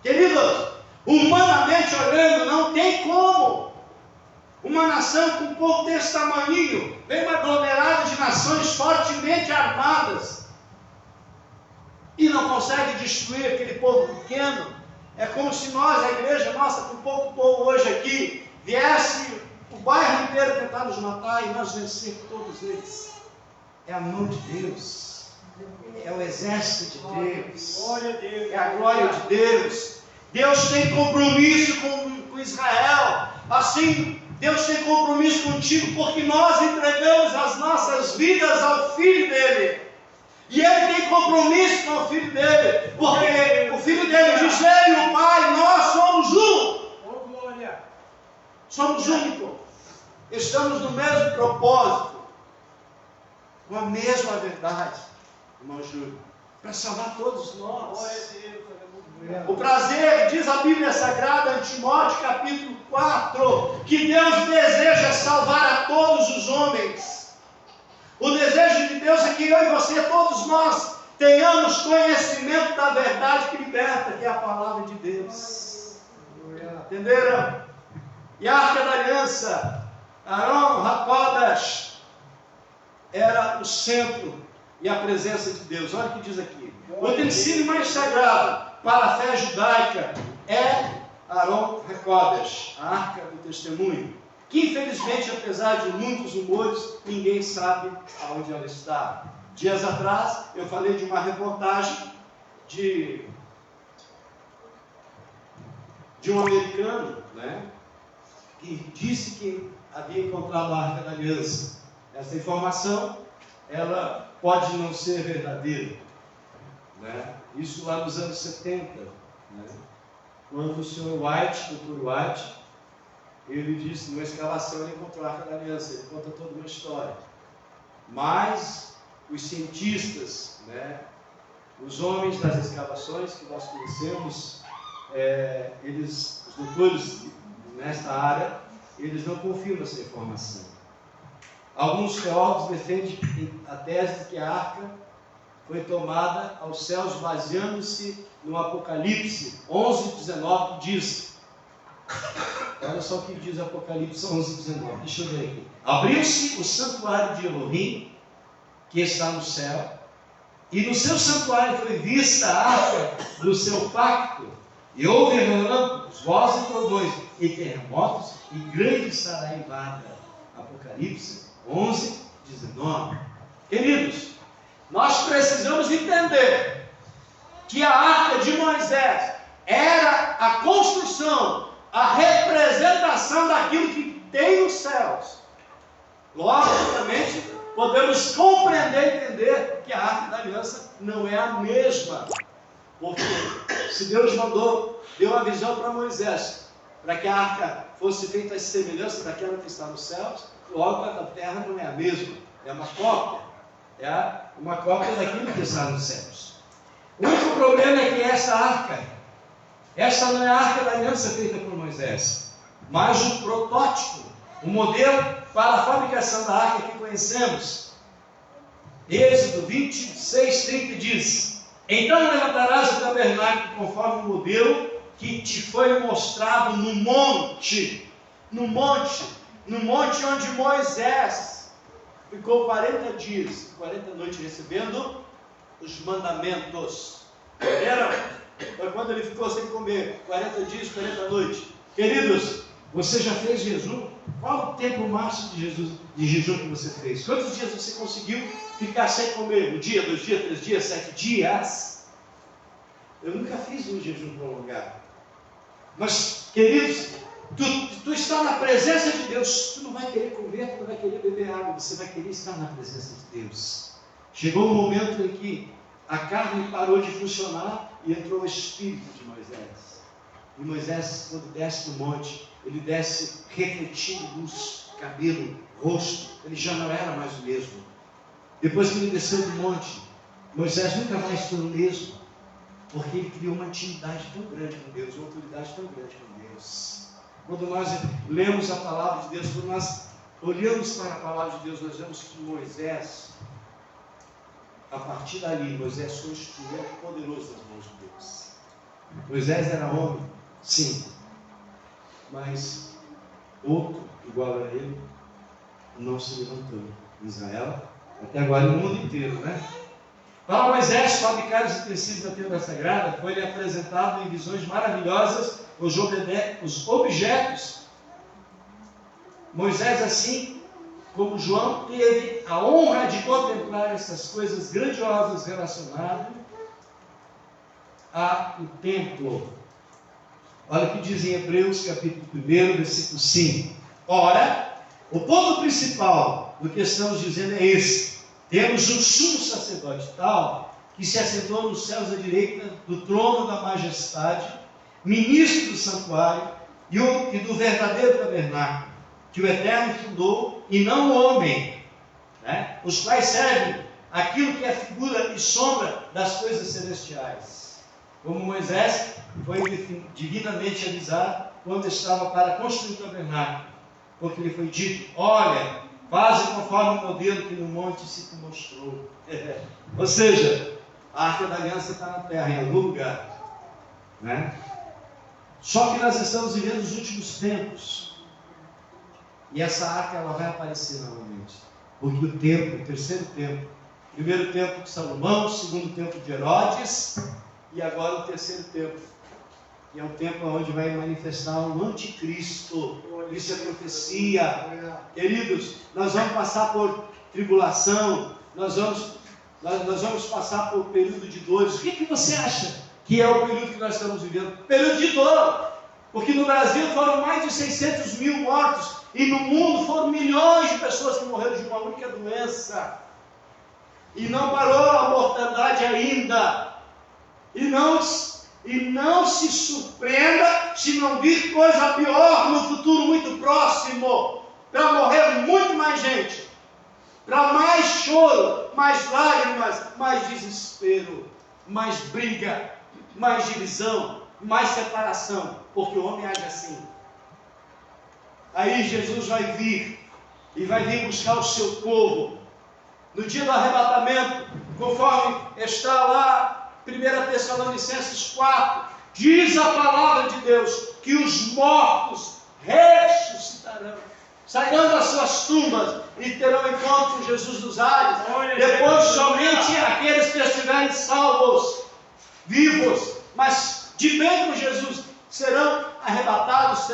Queridos, humanamente olhando, não tem como uma nação com um povo desse tamanho, bem um aglomerado de nações fortemente armadas, e não consegue destruir aquele povo pequeno. É como se nós, a igreja nossa, com pouco povo hoje aqui, viesse o bairro inteiro tentar nos matar e nós vencer todos eles. É a mão de Deus, é o exército de Deus, é a glória de Deus. Deus tem compromisso com Israel, assim Deus tem compromisso contigo, porque nós entregamos as nossas vidas ao Filho dele, e ele tem compromisso com o Filho dele, porque o Filho dele diz: ele e o Pai, nós somos um, somos únicos, estamos no mesmo propósito, com a mesma verdade, irmão Júlio, para salvar todos nós. O prazer, diz a Bíblia Sagrada em Timóteo capítulo 4, que Deus deseja salvar a todos os homens. O desejo de Deus é que eu e você, todos nós, tenhamos conhecimento da verdade que liberta, que é a palavra de Deus. Entenderam? E a Arca da Aliança, Arão HaKodesh, era o centro e a presença de Deus. Olha o que diz aqui: o utensílio mais sagrado para a fé judaica é Arão HaKodesh, a Arca do Testemunho, que infelizmente, apesar de muitos rumores, ninguém sabe aonde ela está. Dias atrás eu falei de uma reportagem de um americano, né, que disse que havia encontrado a Arca da Aliança. Essa informação, ela pode não ser verdadeira, né? Isso lá nos anos 70, né? Quando o senhor White, Dr. White, ele disse, numa escavação ele encontrou a Arca da Aliança, ele conta toda uma história. Mas os cientistas, né, os homens das escavações que nós conhecemos, os doutores nesta área, eles não confiam nessa informação. Alguns teólogos defendem a tese de que a arca foi tomada aos céus baseando-se no Apocalipse 11:19, que diz, olha só o que diz Apocalipse 11:19, deixa eu ver aqui. Abriu-se o santuário de Elohim, que está no céu, e no seu santuário foi vista a arca do seu pacto, e houve relâmpagos, vozes e trovões, e terremotos, e grande saraivada. Apocalipse 11:19. Queridos, nós precisamos entender que a arca de Moisés era a construção, a representação daquilo que tem nos céus. Logicamente, podemos compreender e entender que a arca da aliança não é a mesma. Porque se Deus deu a visão para Moisés, para que a arca fosse feita à semelhança daquela que está nos céus, logo a da terra não é a mesma, é uma cópia. É uma cópia daquilo que está nos céus. O único problema é que esta não é a arca da aliança feita por Moisés, mas o protótipo, o modelo para a fabricação da arca que conhecemos. Êxodo 26:30 diz: então levantarás o tabernáculo conforme o modelo que te foi mostrado no monte onde Moisés ficou 40 dias, 40 noites recebendo os mandamentos. Era quando ele ficou sem comer, 40 dias, 40 noites. Queridos, você já fez jejum? Qual o tempo máximo de jejum que você fez? Quantos dias você conseguiu ficar sem comer? Um dia, 2 dias, 3 dias, 7 dias? Eu nunca fiz um jejum prolongado. Mas, queridos, tu está na presença de Deus, tu não vai querer comer, tu não vai querer beber água, você vai querer estar na presença de Deus. Chegou um momento em que a carne parou de funcionar e entrou o Espírito de Moisés. E Moisés, quando desce do monte, ele desce refletindo luz, cabelo, rosto, ele já não era mais o mesmo. Depois que ele desceu do monte, Moisés nunca mais foi o mesmo, porque ele criou uma intimidade tão grande com Deus, uma autoridade tão grande com Deus. Quando nós lemos a palavra de Deus, quando nós olhamos para a palavra de Deus, nós vemos que Moisés, a partir dali, Moisés foi um instrumento poderoso das mãos de Deus. Moisés era homem, sim, mas outro igual a ele não se levantou em Israel, até agora no mundo inteiro, né? Para Moisés fabricar os utensílios da tenda sagrada, foi-lhe apresentado em visões maravilhosas os objetos. Moisés, assim como João, teve a honra de contemplar essas coisas grandiosas relacionadas ao templo. Olha o que diz em Hebreus capítulo 1, versículo 5. Ora, o ponto principal do que estamos dizendo é esse: temos um sumo sacerdote tal, que se assentou nos céus à direita do trono da majestade, ministro do santuário e do verdadeiro tabernáculo, que o Eterno fundou, e não o homem, né? Os quais servem aquilo que é figura e sombra das coisas celestiais. Como Moisés foi divinamente avisado quando estava para construir o tabernáculo, porque lhe foi dito: olha, faze conforme o modelo que no monte se te mostrou. Ou seja, a arca da aliança está na terra, em algum lugar, né? Só que nós estamos vivendo os últimos tempos, e essa arca ela vai aparecer novamente, porque o templo, o terceiro templo, primeiro templo de Salomão, segundo templo de Herodes, e agora o terceiro templo, que é o templo onde vai manifestar o anticristo. Isso é profecia. Queridos, nós vamos passar por tribulação, nós vamos passar por período de dores. O que você acha que é o período que nós estamos vivendo? Período de dor, porque no Brasil foram mais de 600 mil mortos, e no mundo foram milhões de pessoas que morreram de uma única doença, e não parou a mortandade ainda. E não se surpreenda se não vir coisa pior no futuro muito próximo, para morrer muito mais gente, para mais choro, mais lágrimas, mais desespero, mais briga, mais divisão, mais separação, porque o homem age assim. Aí Jesus vai vir, e vai vir buscar o seu povo, no dia do arrebatamento, conforme está lá, 1 Tessalonicenses 4, diz a palavra de Deus, que os mortos ressuscitarão, sairão das suas tumbas, e terão encontro com Jesus dos ares. Depois somente aqueles que estiverem salvos, vivos, mas de bem com Jesus, serão arrebatados,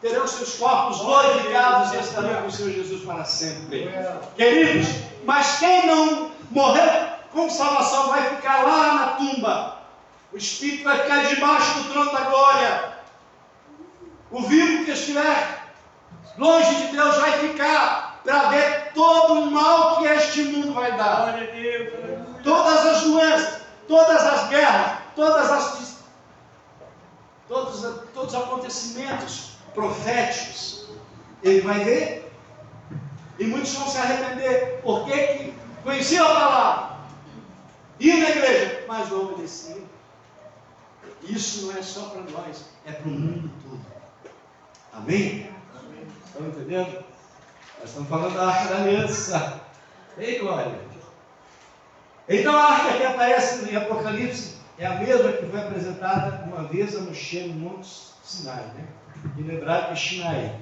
terão seus corpos glorificados e estarão com o Senhor Jesus para sempre. Queridos, mas quem não morrer com salvação vai ficar lá na tumba. O Espírito vai ficar debaixo do trono da glória. O vivo que estiver longe de Deus vai ficar para ver todo o mal que este mundo vai dar. Todas as doenças, todas as guerras, todos os acontecimentos proféticos, ele vai ver, e muitos vão se arrepender, porque conheciam a palavra, iam na igreja, mas não obedeciam. Isso não é só para nós, é para o mundo todo. Amém? Estão entendendo? Nós estamos falando da Arca da Aliança. Ei, glória! Então a arca que aparece em Apocalipse é a mesma que foi apresentada uma vez a Moshe no Monte Sinai, né? E no hebraico é Sinai.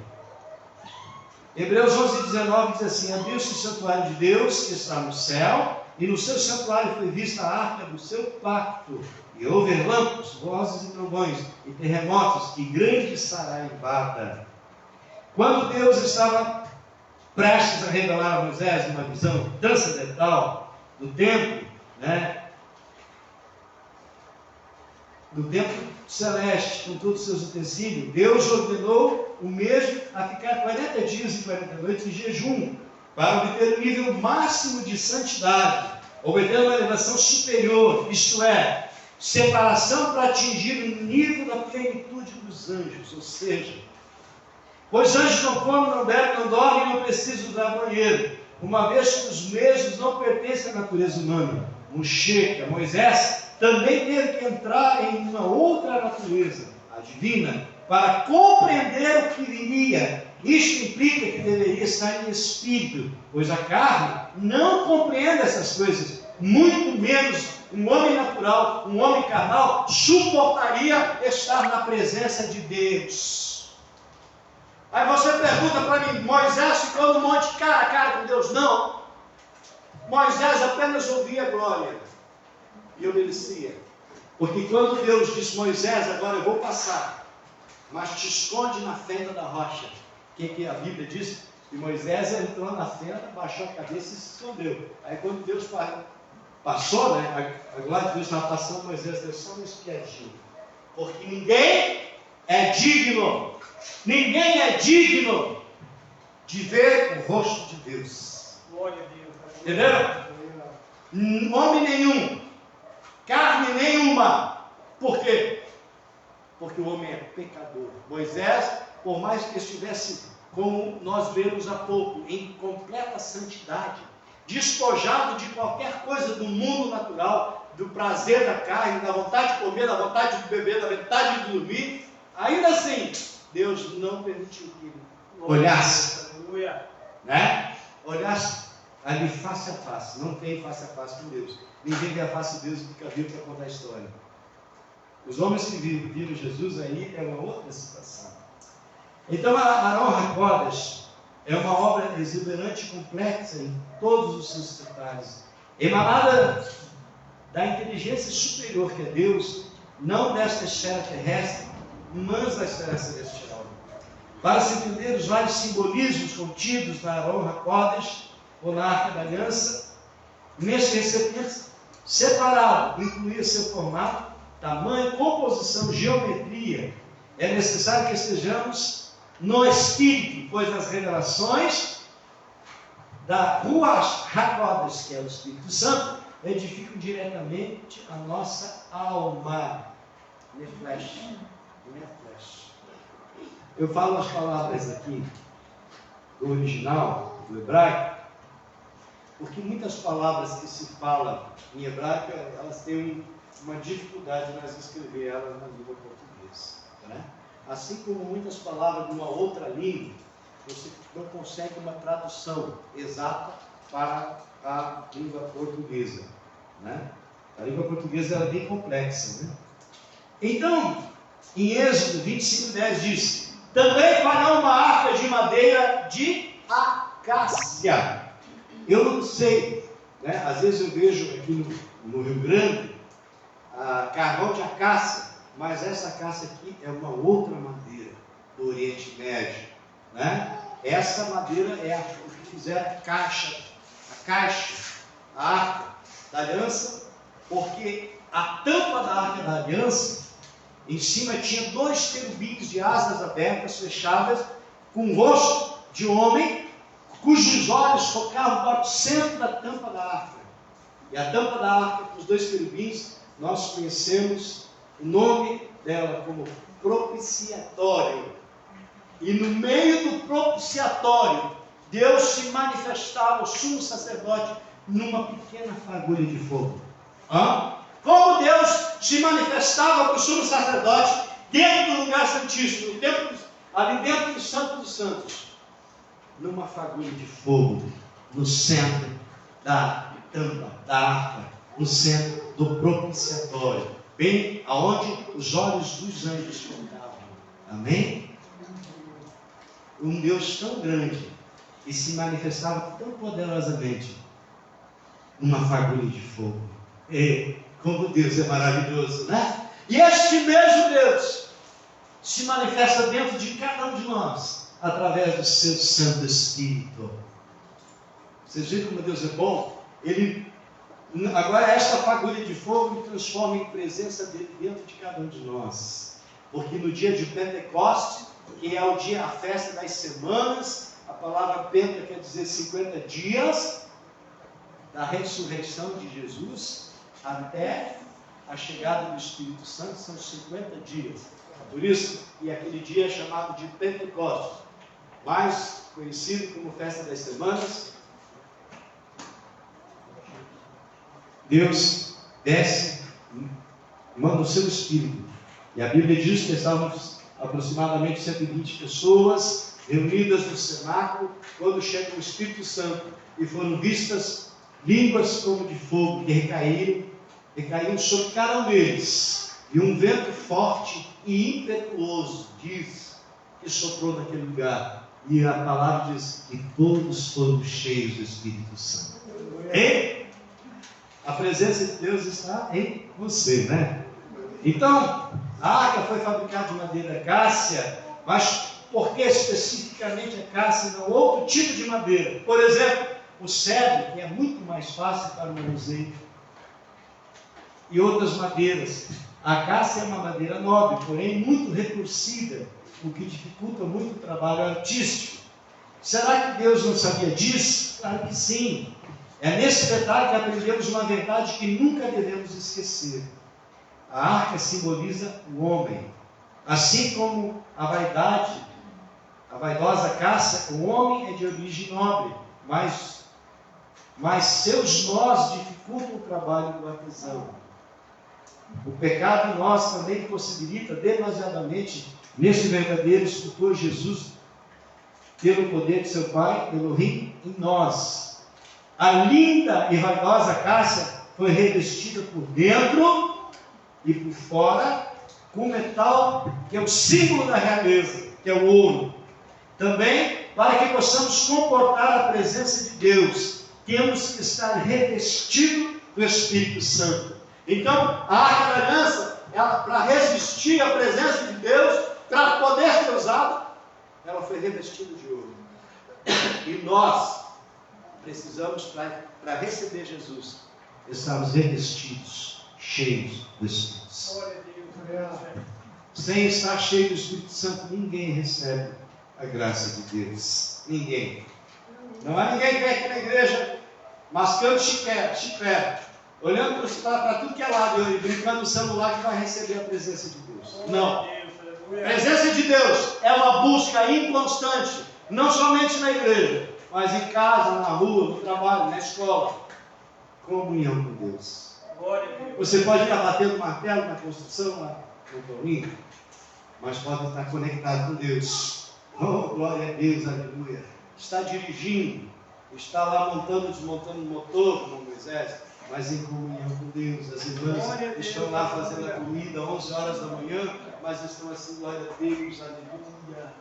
Hebreus 11:19 diz assim: abriu-se o santuário de Deus que está no céu, e no seu santuário foi vista a arca do seu pacto, e houve relâmpagos, vozes e trovões, e terremotos, e grande saraivada. Quando Deus estava prestes a revelar a Moisés uma visão transcendental do templo, né? Do templo celeste, com todos os seus utensílios, Deus ordenou o mesmo a ficar 40 dias e 40 noites em jejum, para obter o nível máximo de santidade, obter uma elevação superior, isto é, separação para atingir o nível da plenitude dos anjos, ou seja, pois anjos não comem, não bebem, não dormem, não precisam usar banheiro, uma vez que os mesmos não pertencem à natureza humana. Moisés também teve que entrar em uma outra natureza, a divina, para compreender o que viria. Isto implica que deveria estar em espírito, pois a carne não compreende essas coisas, muito menos um homem natural, um homem carnal, suportaria estar na presença de Deus. Aí você pergunta para mim, Moisés ficou no monte cara a cara com Deus? Não. Moisés apenas ouvia a glória e obedecia. Porque quando Deus disse, Moisés, agora eu vou passar, mas te esconde na fenda da rocha. O que a Bíblia diz? E Moisés entrou na fenda, baixou a cabeça e se escondeu. Aí quando Deus passou, né, a glória de Deus estava passando, Moisés deu só uma espiadinha. Porque ninguém é digno de ver o rosto de Deus. Glória a Deus. Entenderam? Homem nenhum, carne nenhuma. Por quê? Porque o homem é pecador. Moisés, por mais que estivesse, como nós vemos há pouco, em completa santidade, despojado de qualquer coisa do mundo natural, do prazer da carne, da vontade de comer, da vontade de beber, da vontade de dormir, ainda assim, Deus não permitiu que ele olhasse, né? Olhasse ali face a face. Não tem face a face com Deus. Ninguém vê a face de Deus porque viu para contar a história. Os homens que viram Jesus aí é uma outra situação. Então a Aron HaKodesh é uma obra exuberante e complexa em todos os seus detalhes, emanada da inteligência superior que é Deus, não desta esfera terrestre, mas da esfera celestial. Para se entender os vários simbolismos contidos na Aron HaKodesh, ou na Arca da Aliança, neste recipiente separado, incluía seu formato, tamanho, composição, geometria. É necessário que estejamos no Espírito, pois nas revelações da Ruach HaKodesh, que é o Espírito Santo, edificam diretamente a nossa alma. Nefesh. Eu falo as palavras aqui do original, do hebraico, porque muitas palavras que se falam em hebraico, elas têm uma dificuldade de nós escrever elas na língua portuguesa. Né? Assim como muitas palavras de uma outra língua, você não consegue uma tradução exata para a língua portuguesa. Né? A língua portuguesa é bem complexa. Né? Então, em Êxodo 25:10 diz: também fará uma arca de madeira de acácia. Eu não sei, né? Às vezes eu vejo aqui no Rio Grande carvão de acácia, mas essa acácia aqui é uma outra madeira do Oriente Médio. Né? Essa madeira é o que fizeram a caixa, a arca da aliança, porque a tampa da arca da aliança, em cima tinha 2 querubins de asas abertas, fechadas, com o rosto de homem, cujos olhos focavam para o centro da tampa da arca. E a tampa da arca, com os 2 querubins, nós conhecemos o nome dela como propiciatório. E no meio do propiciatório, Deus se manifestava, o sumo sacerdote, numa pequena fagulha de fogo. Como Deus se manifestava para o sumo sacerdote dentro do lugar santíssimo, ali dentro do Santo dos Santos, numa fagulha de fogo, no centro da tampa da arca, no centro do propiciatório, bem aonde os olhos dos anjos contavam. Amém? Um Deus tão grande e se manifestava tão poderosamente numa fagulha de fogo. E como Deus é maravilhoso, né? E este mesmo Deus se manifesta dentro de cada um de nós através do seu Santo Espírito. Vocês viram como Deus é bom? Agora esta fagulha de fogo me transforma em presença dele dentro de cada um de nós. Porque no dia de Pentecostes, que é o dia, a festa das semanas, a palavra Penta quer dizer 50 dias, da ressurreição de Jesus até a chegada do Espírito Santo, são 50 dias. Por isso, e aquele dia é chamado de Pentecostes, mais conhecido como festa das semanas. Deus desce, manda o seu Espírito. E a Bíblia diz que estávamos aproximadamente 120 pessoas reunidas no cenáculo, quando chega o Espírito Santo, e foram vistas línguas como de fogo que recaíram sobre cada um deles. E um vento forte e impetuoso, diz, que soprou naquele lugar. E a palavra diz que todos foram cheios do Espírito Santo. E a presença de Deus está em você, né? Então, a arca foi fabricada de madeira acácia, mas por que especificamente acácia e não outro tipo de madeira? Por exemplo, o cedro, que é muito mais fácil para o manuseio, e outras madeiras. A acácia é uma madeira nobre, porém muito retorcida, o que dificulta muito o trabalho artístico. Será que Deus não sabia disso? Claro que sim. É nesse detalhe que aprendemos uma verdade que nunca devemos esquecer. A arca simboliza o homem. Assim como a vaidosa acácia, o homem é de origem nobre, mas seus nós dificultam o trabalho do artesão. O pecado em nós também possibilita demasiadamente nesse verdadeiro escultor Jesus, pelo poder de seu Pai, Elohim, em nós. A linda e vaidosa acácia foi revestida por dentro e por fora com metal que é o símbolo da realeza, que é o ouro. Também, para que possamos comportar a presença de Deus, temos que estar revestidos do Espírito Santo. Então, a arca da aliança, para resistir à presença de Deus, para poder ser usada, ela foi revestida de ouro. E nós precisamos, para receber Jesus, estarmos revestidos, cheios do Espírito Santo. Sem estar cheio do Espírito Santo, ninguém recebe a graça de Deus. Ninguém. Não há ninguém que vem aqui na igreja mascando chiclete, olhando para tudo que é lado e brincando no celular que vai receber a presença de Deus. Não. A presença de Deus é uma busca inconstante, não somente na igreja, mas em casa, na rua, no trabalho, na escola. Comunhão com Deus. Você pode estar batendo martelo na construção, no torninho, mas pode estar conectado com Deus. Oh, glória a Deus, aleluia. Está dirigindo, está lá montando, desmontando o motor, como Moisés, mas em comunhão com Deus. As irmãs estão lá fazendo a comida, 11 horas da manhã, mas estão assim, glória a Deus, aleluia.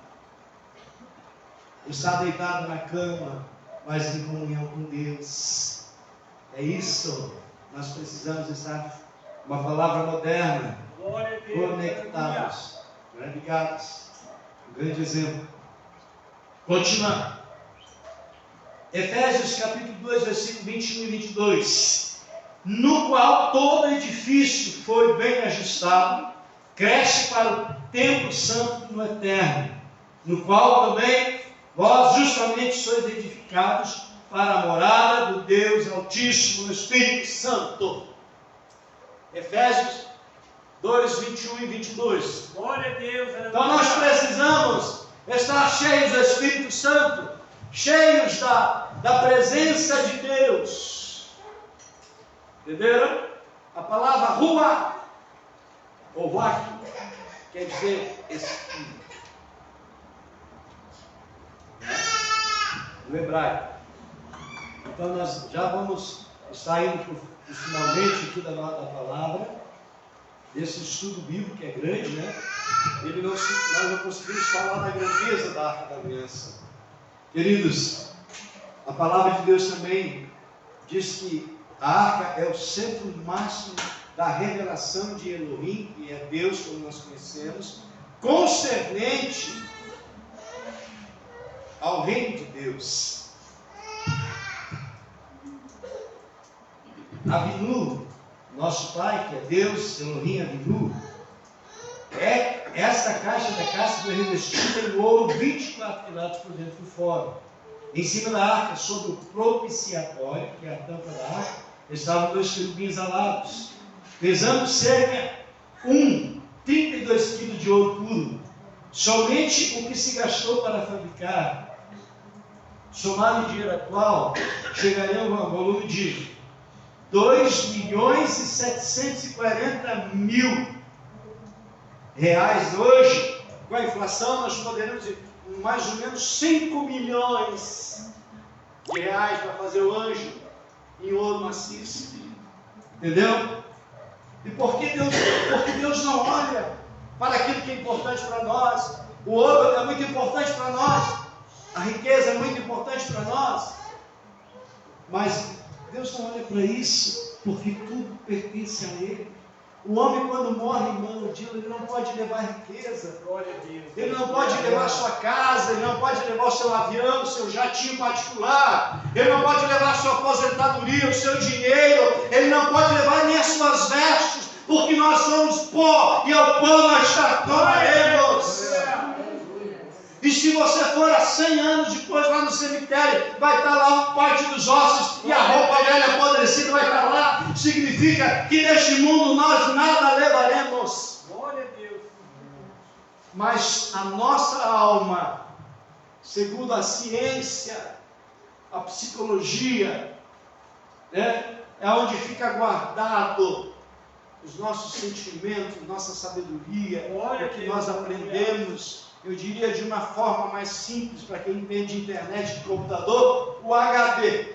Está deitado na cama, mas em comunhão com Deus. É isso. Nós precisamos estar, uma palavra moderna, conectados, ligados. Um grande exemplo. Continuando. Efésios capítulo 2, versículo 21 e 22. No qual todo edifício foi bem ajustado, cresce para o templo santo no eterno, no qual também vós justamente sois edificados para a morada do Deus Altíssimo no Espírito Santo. Efésios 2, 21 e 22. Glória a Deus. Então nós precisamos estar cheios do Espírito Santo, cheios da presença de Deus. Entenderam? A palavra ruach, ou ruach, quer dizer Espírito. No hebraico. Então nós já vamos estar indo para finalmente aqui da palavra, desse estudo bíblico que é grande, né? Nós não conseguimos falar da grandeza da Arca da Aliança. Queridos, a palavra de Deus também diz que a arca é o centro máximo da revelação de Elohim, que é Deus como nós conhecemos, concernente ao reino de Deus. Avinu, nosso Pai, que é Deus, Elohim Avinu, essa caixa da casca foi revestida em ouro 24 quilates por dentro e por fora. Em cima da arca, sobre o propiciatório, que é a tampa da arca, estavam 2 querubins alados, pesando cerca 32 quilos de ouro puro. Somente o que se gastou para fabricar, somado em dinheiro atual, chegaria ao volume de 2.740.000 reais. Hoje, com a inflação, nós poderemos ir mais ou menos 5 milhões de reais para fazer o anjo em ouro maciço. Entendeu? E por que Deus não olha para aquilo que é importante para nós? O ouro é muito importante para nós, a riqueza é muito importante para nós, mas Deus não olha para isso, porque tudo pertence a Ele. O homem, quando morre, irmão, ele não pode levar riqueza, ele não pode levar a sua casa, ele não pode levar o seu avião, o seu jatinho particular, ele não pode levar a sua aposentadoria, o seu dinheiro, ele não pode levar nem as suas vestes, porque nós somos pó e ao pó nós tornaremos. E se você for há 100 anos depois lá no cemitério, vai estar lá parte dos ossos e a roupa velha apodrecida vai estar lá. Significa que neste mundo nós nada levaremos. Glória a Deus. Mas a nossa alma, segundo a ciência, a psicologia, é onde fica guardado os nossos sentimentos, nossa sabedoria, o que nós aprendemos. Eu diria de uma forma mais simples, para quem entende de internet, de computador, o HD.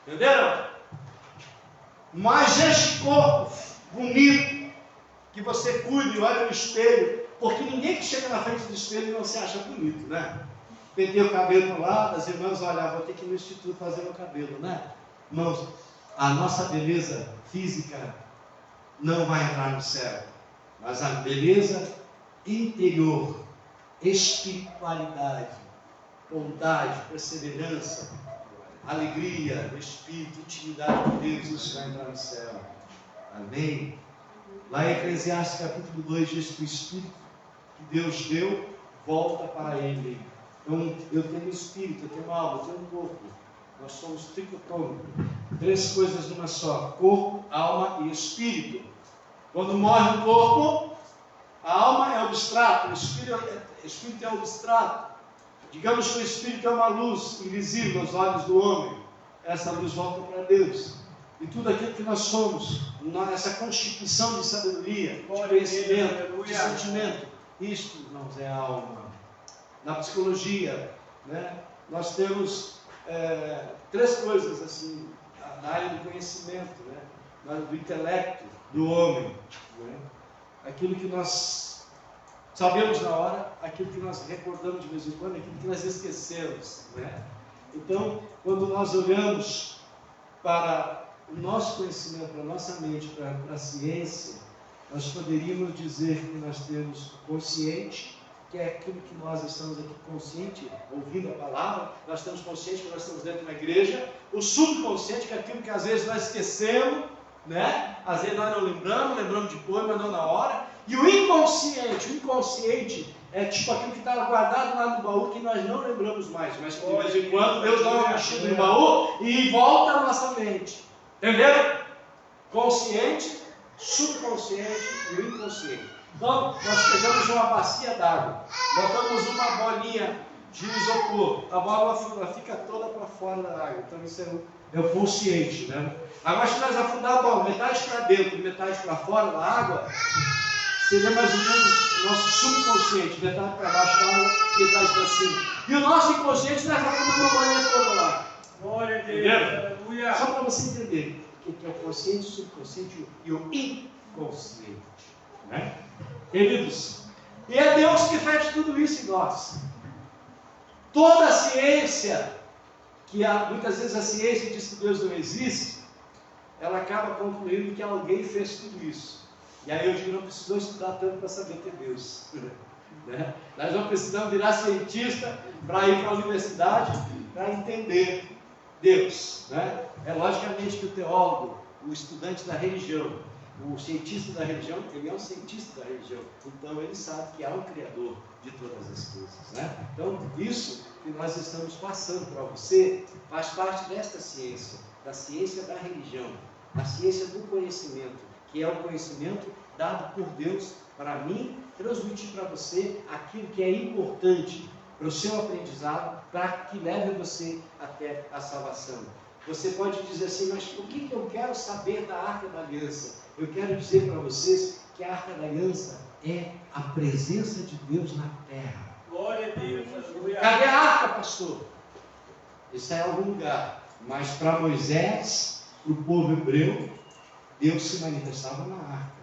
Entenderam? Mas este corpo bonito, que você cuida e olha no espelho, porque ninguém que chega na frente do espelho não se acha bonito, né? Pentei o cabelo para lá, as irmãs, olha, vou ter que ir no instituto fazer meu cabelo, né? Irmãos, a nossa beleza física não vai entrar no céu, mas a beleza interior, espiritualidade, bondade, perseverança, alegria do Espírito, intimidade com Deus, isso vai entrar no céu. Amém? Lá em Eclesiastes capítulo 2 diz que o Espírito que Deus deu volta para Ele. Então, eu tenho espírito, eu tenho alma, eu tenho um corpo. Nós somos tricotômicos. Três coisas numa só: corpo, alma e espírito. Quando morre o corpo, a alma é abstrato, o espírito é abstrato. Digamos que o espírito é uma luz invisível aos olhos do homem. Essa luz volta para Deus. E tudo aquilo que nós somos, essa constituição de sabedoria, de conhecimento, de sentimento, isto, irmãos, é a alma. Na psicologia, né, nós temos três coisas assim, na área do conhecimento, né, do intelecto do homem, né, aquilo que nós sabemos na hora, aquilo que nós recordamos de vez em quando, aquilo que nós esquecemos, né? Então, quando nós olhamos para o nosso conhecimento, para a nossa mente, para a ciência, nós poderíamos dizer que nós temos o consciente, que é aquilo que nós estamos aqui consciente, ouvindo a palavra, nós estamos conscientes que nós estamos dentro de uma igreja, o subconsciente, que é aquilo que às vezes nós esquecemos, né? Às vezes nós não lembramos depois, mas não na hora. E o inconsciente é tipo aquilo que está guardado lá no baú, que nós não lembramos mais, mas que de vez em quando Deus dá uma mexida no baú e volta à nossa mente. Entenderam? Consciente, subconsciente e o inconsciente. Então, nós pegamos uma bacia d'água, botamos uma bolinha de isopor, a bola fica toda para fora da água. Então, isso é o consciente, né? Agora, se nós afundar a bola, metade para dentro e metade para fora da água, seria mais ou menos o nosso subconsciente, metade para baixo da água, metade para cima. E o nosso inconsciente, nós afundamos a bolinha toda lá. Glória a Deus, aleluia. Só para você entender o que é o consciente, o subconsciente e o inconsciente, né? Queridos, e é Deus que faz tudo isso em nós. Toda a ciência, muitas vezes a ciência diz que Deus não existe, ela acaba concluindo que alguém fez tudo isso. E aí eu digo, não precisou estudar tanto para saber que é Deus. Né? Nós não precisamos virar cientista para ir para a universidade para entender Deus. Né? É logicamente que o teólogo, o estudante da religião, o cientista da religião, ele é um cientista da religião. Então ele sabe que há um Criador de todas as coisas. Né? Então isso que nós estamos passando para você faz parte desta ciência, da ciência da religião, da ciência do conhecimento, que é o conhecimento dado por Deus para mim, transmitir para você aquilo que é importante para o seu aprendizado, para que leve você até a salvação. Você pode dizer assim, mas por que eu quero saber da Arca da Aliança? Eu quero dizer para vocês que a Arca da Aliança é a presença de Deus na terra. Glória a Deus, aleluia. Cadê a arca, pastor? Está em algum lugar. Mas para Moisés, para o povo hebreu, Deus se manifestava na arca.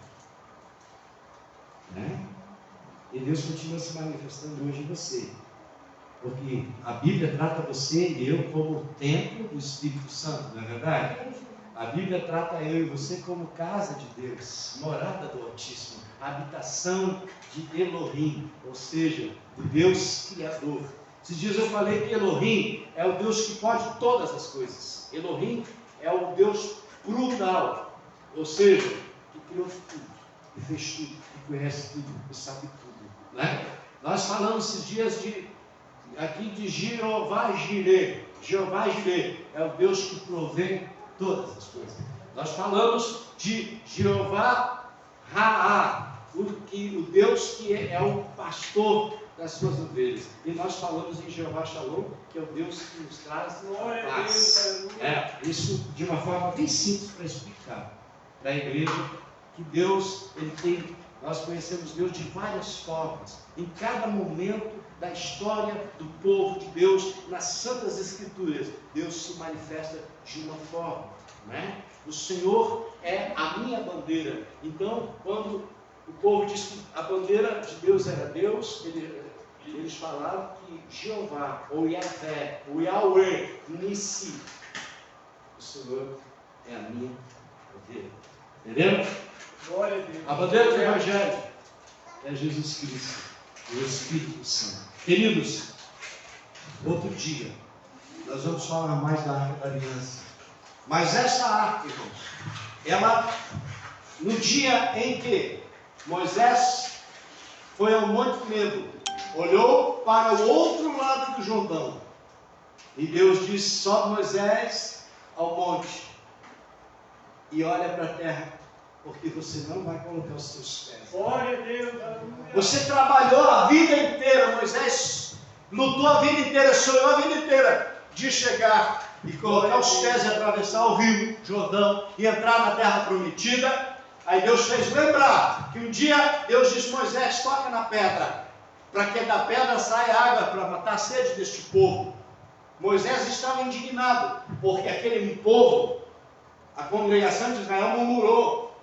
Né? E Deus continua se manifestando hoje em você. Porque a Bíblia trata você e eu como o templo do Espírito Santo, não é verdade? A Bíblia trata eu e você como casa de Deus, morada do Altíssimo, habitação de Elohim, ou seja, do Deus Criador. Esses dias eu falei que Elohim é o Deus que pode todas as coisas. Elohim é o Deus plural, ou seja, que criou tudo, que fez tudo, que conhece tudo, que sabe tudo. Né? Nós falamos esses dias aqui de Jeová Jireh. Jeová Jireh é o Deus que provê todas as coisas. Nós falamos de Jeová Raá, o Deus que é o pastor das suas ovelhas. E nós falamos em Jeová Shalom, que é o Deus que nos traz paz. Isso de uma forma bem simples para explicar para a igreja, que Deus, nós conhecemos Deus de várias formas. Em cada momento da história do povo de Deus, nas Santas Escrituras, Deus se manifesta de uma forma, né? O Senhor é a minha bandeira. Então, quando o povo diz que a bandeira de Deus era Deus, eles falavam que Jeová, ou Yahvé, ou Yahweh, Nissi, o Senhor é a minha bandeira. Entendeu? Glória a Deus. A bandeira do Evangelho é Jesus Cristo, o Espírito Santo. Queridos, outro dia nós vamos falar mais da Arca da Aliança. Mas essa arca, irmãos, ela, no dia em que Moisés foi ao Monte Nebo, olhou para o outro lado do Jordão, e Deus disse: sobe Moisés ao monte. e olha para a terra, porque você não vai colocar os seus pés. Glória a Deus, aleluia. Você trabalhou a vida inteira, Moisés lutou a vida inteira, sonhou a vida inteira de chegar e colocar os pés e atravessar o rio Jordão e entrar na terra prometida. Aí Deus fez lembrar que um dia Deus disse: Moisés, toca na pedra, para que da pedra saia água para matar a sede deste povo. Moisés estava indignado, porque aquele povo, a congregação de Israel, murmurou.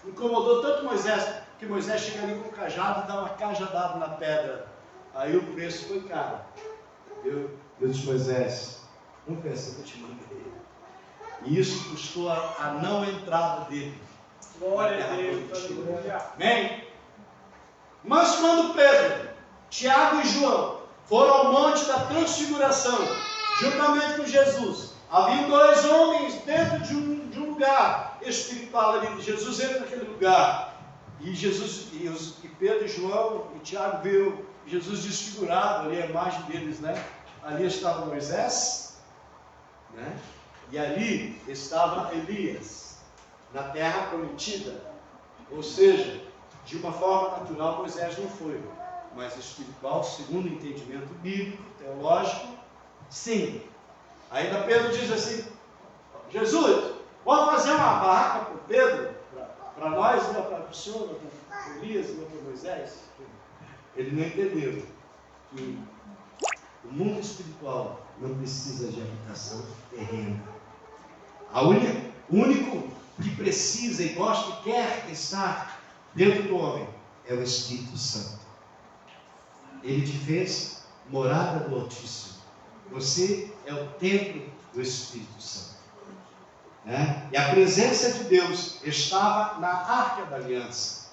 Incomodou tanto Moisés, que Moisés chega ali com o cajado e dá uma cajadada na pedra. Aí o preço foi caro. Deus disse: Moisés, não pensa que eu te mandei. E isso custou a não entrada dele. Glória a Deus, aleluia. Amém? Mas quando Pedro, Tiago e João foram ao monte da transfiguração, juntamente com Jesus, haviam 2 homens dentro de um lugar espiritual ali. Jesus entra naquele lugar. E Pedro, João e Tiago viram Jesus desfigurado, ali a imagem deles, né? Ali estava Moisés, né? E ali estava Elias, na terra prometida. Ou seja, de uma forma natural Moisés não foi, mas espiritual, segundo o entendimento bíblico, teológico, sim. Ainda Pedro diz assim: Jesus, vamos fazer uma barraca para Pedro, para nós, uma para o Senhor, uma para Elias, uma para Moisés. Ele não entendeu que o mundo espiritual não precisa de habitação terrena. O único que precisa e gosta e quer estar dentro do homem é o Espírito Santo. Ele te fez morada do Altíssimo. Você é o templo do Espírito Santo. Né? E a presença de Deus estava na Arca da Aliança.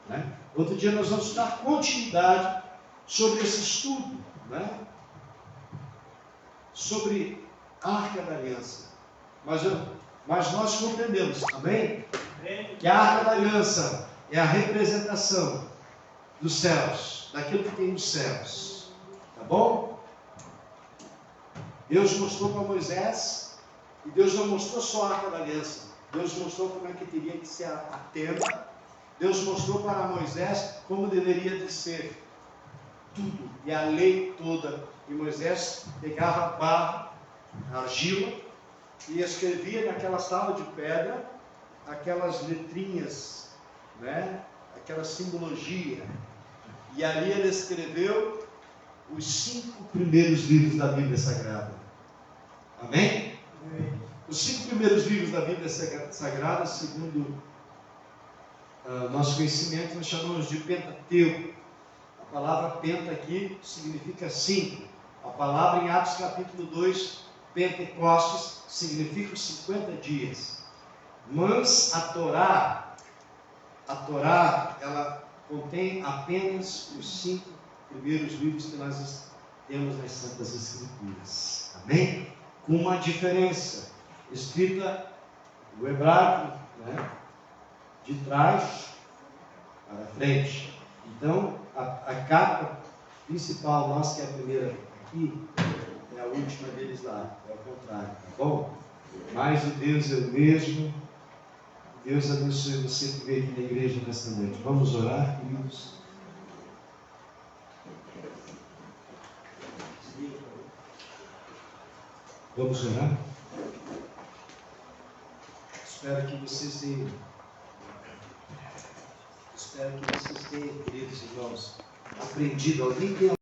Né? Outro dia nós vamos dar continuidade sobre esse estudo, né? Sobre a Arca da Aliança. Mas nós compreendemos, amém? Que a Arca da Aliança é a representação dos céus, daquilo que tem nos céus. Tá bom? Deus mostrou para Moisés, e Deus não mostrou só a Arca da Aliança. Deus mostrou como é que teria que ser a tenda. Deus mostrou para Moisés como deveria de ser tudo, e a lei toda. E Moisés pegava barro, argila, e escrevia naquela tábua de pedra aquelas letrinhas, né? Aquela simbologia. E ali ele escreveu os 5 primeiros livros da Bíblia Sagrada. Amém? Os 5 primeiros livros da Bíblia Sagrada, segundo nosso conhecimento, nós chamamos de Pentateuco. A palavra penta aqui significa 5. A palavra em Atos capítulo 2, Pentecostes, significa os 50 dias. Mas a Torá, ela contém apenas os 5 primeiros livros que nós temos nas Santas Escrituras. Amém? Com uma diferença, escrita no hebraico, né? De trás para frente. Então, a capa principal nossa, que é a primeira aqui, é a última deles lá, é o contrário, tá bom? Mas o Deus é o mesmo. Deus abençoe você que veio aqui na igreja nesta noite. Vamos orar, queridos? Vamos orar? Espero que vocês tenham, queridos irmãos, aprendido. Alguém tem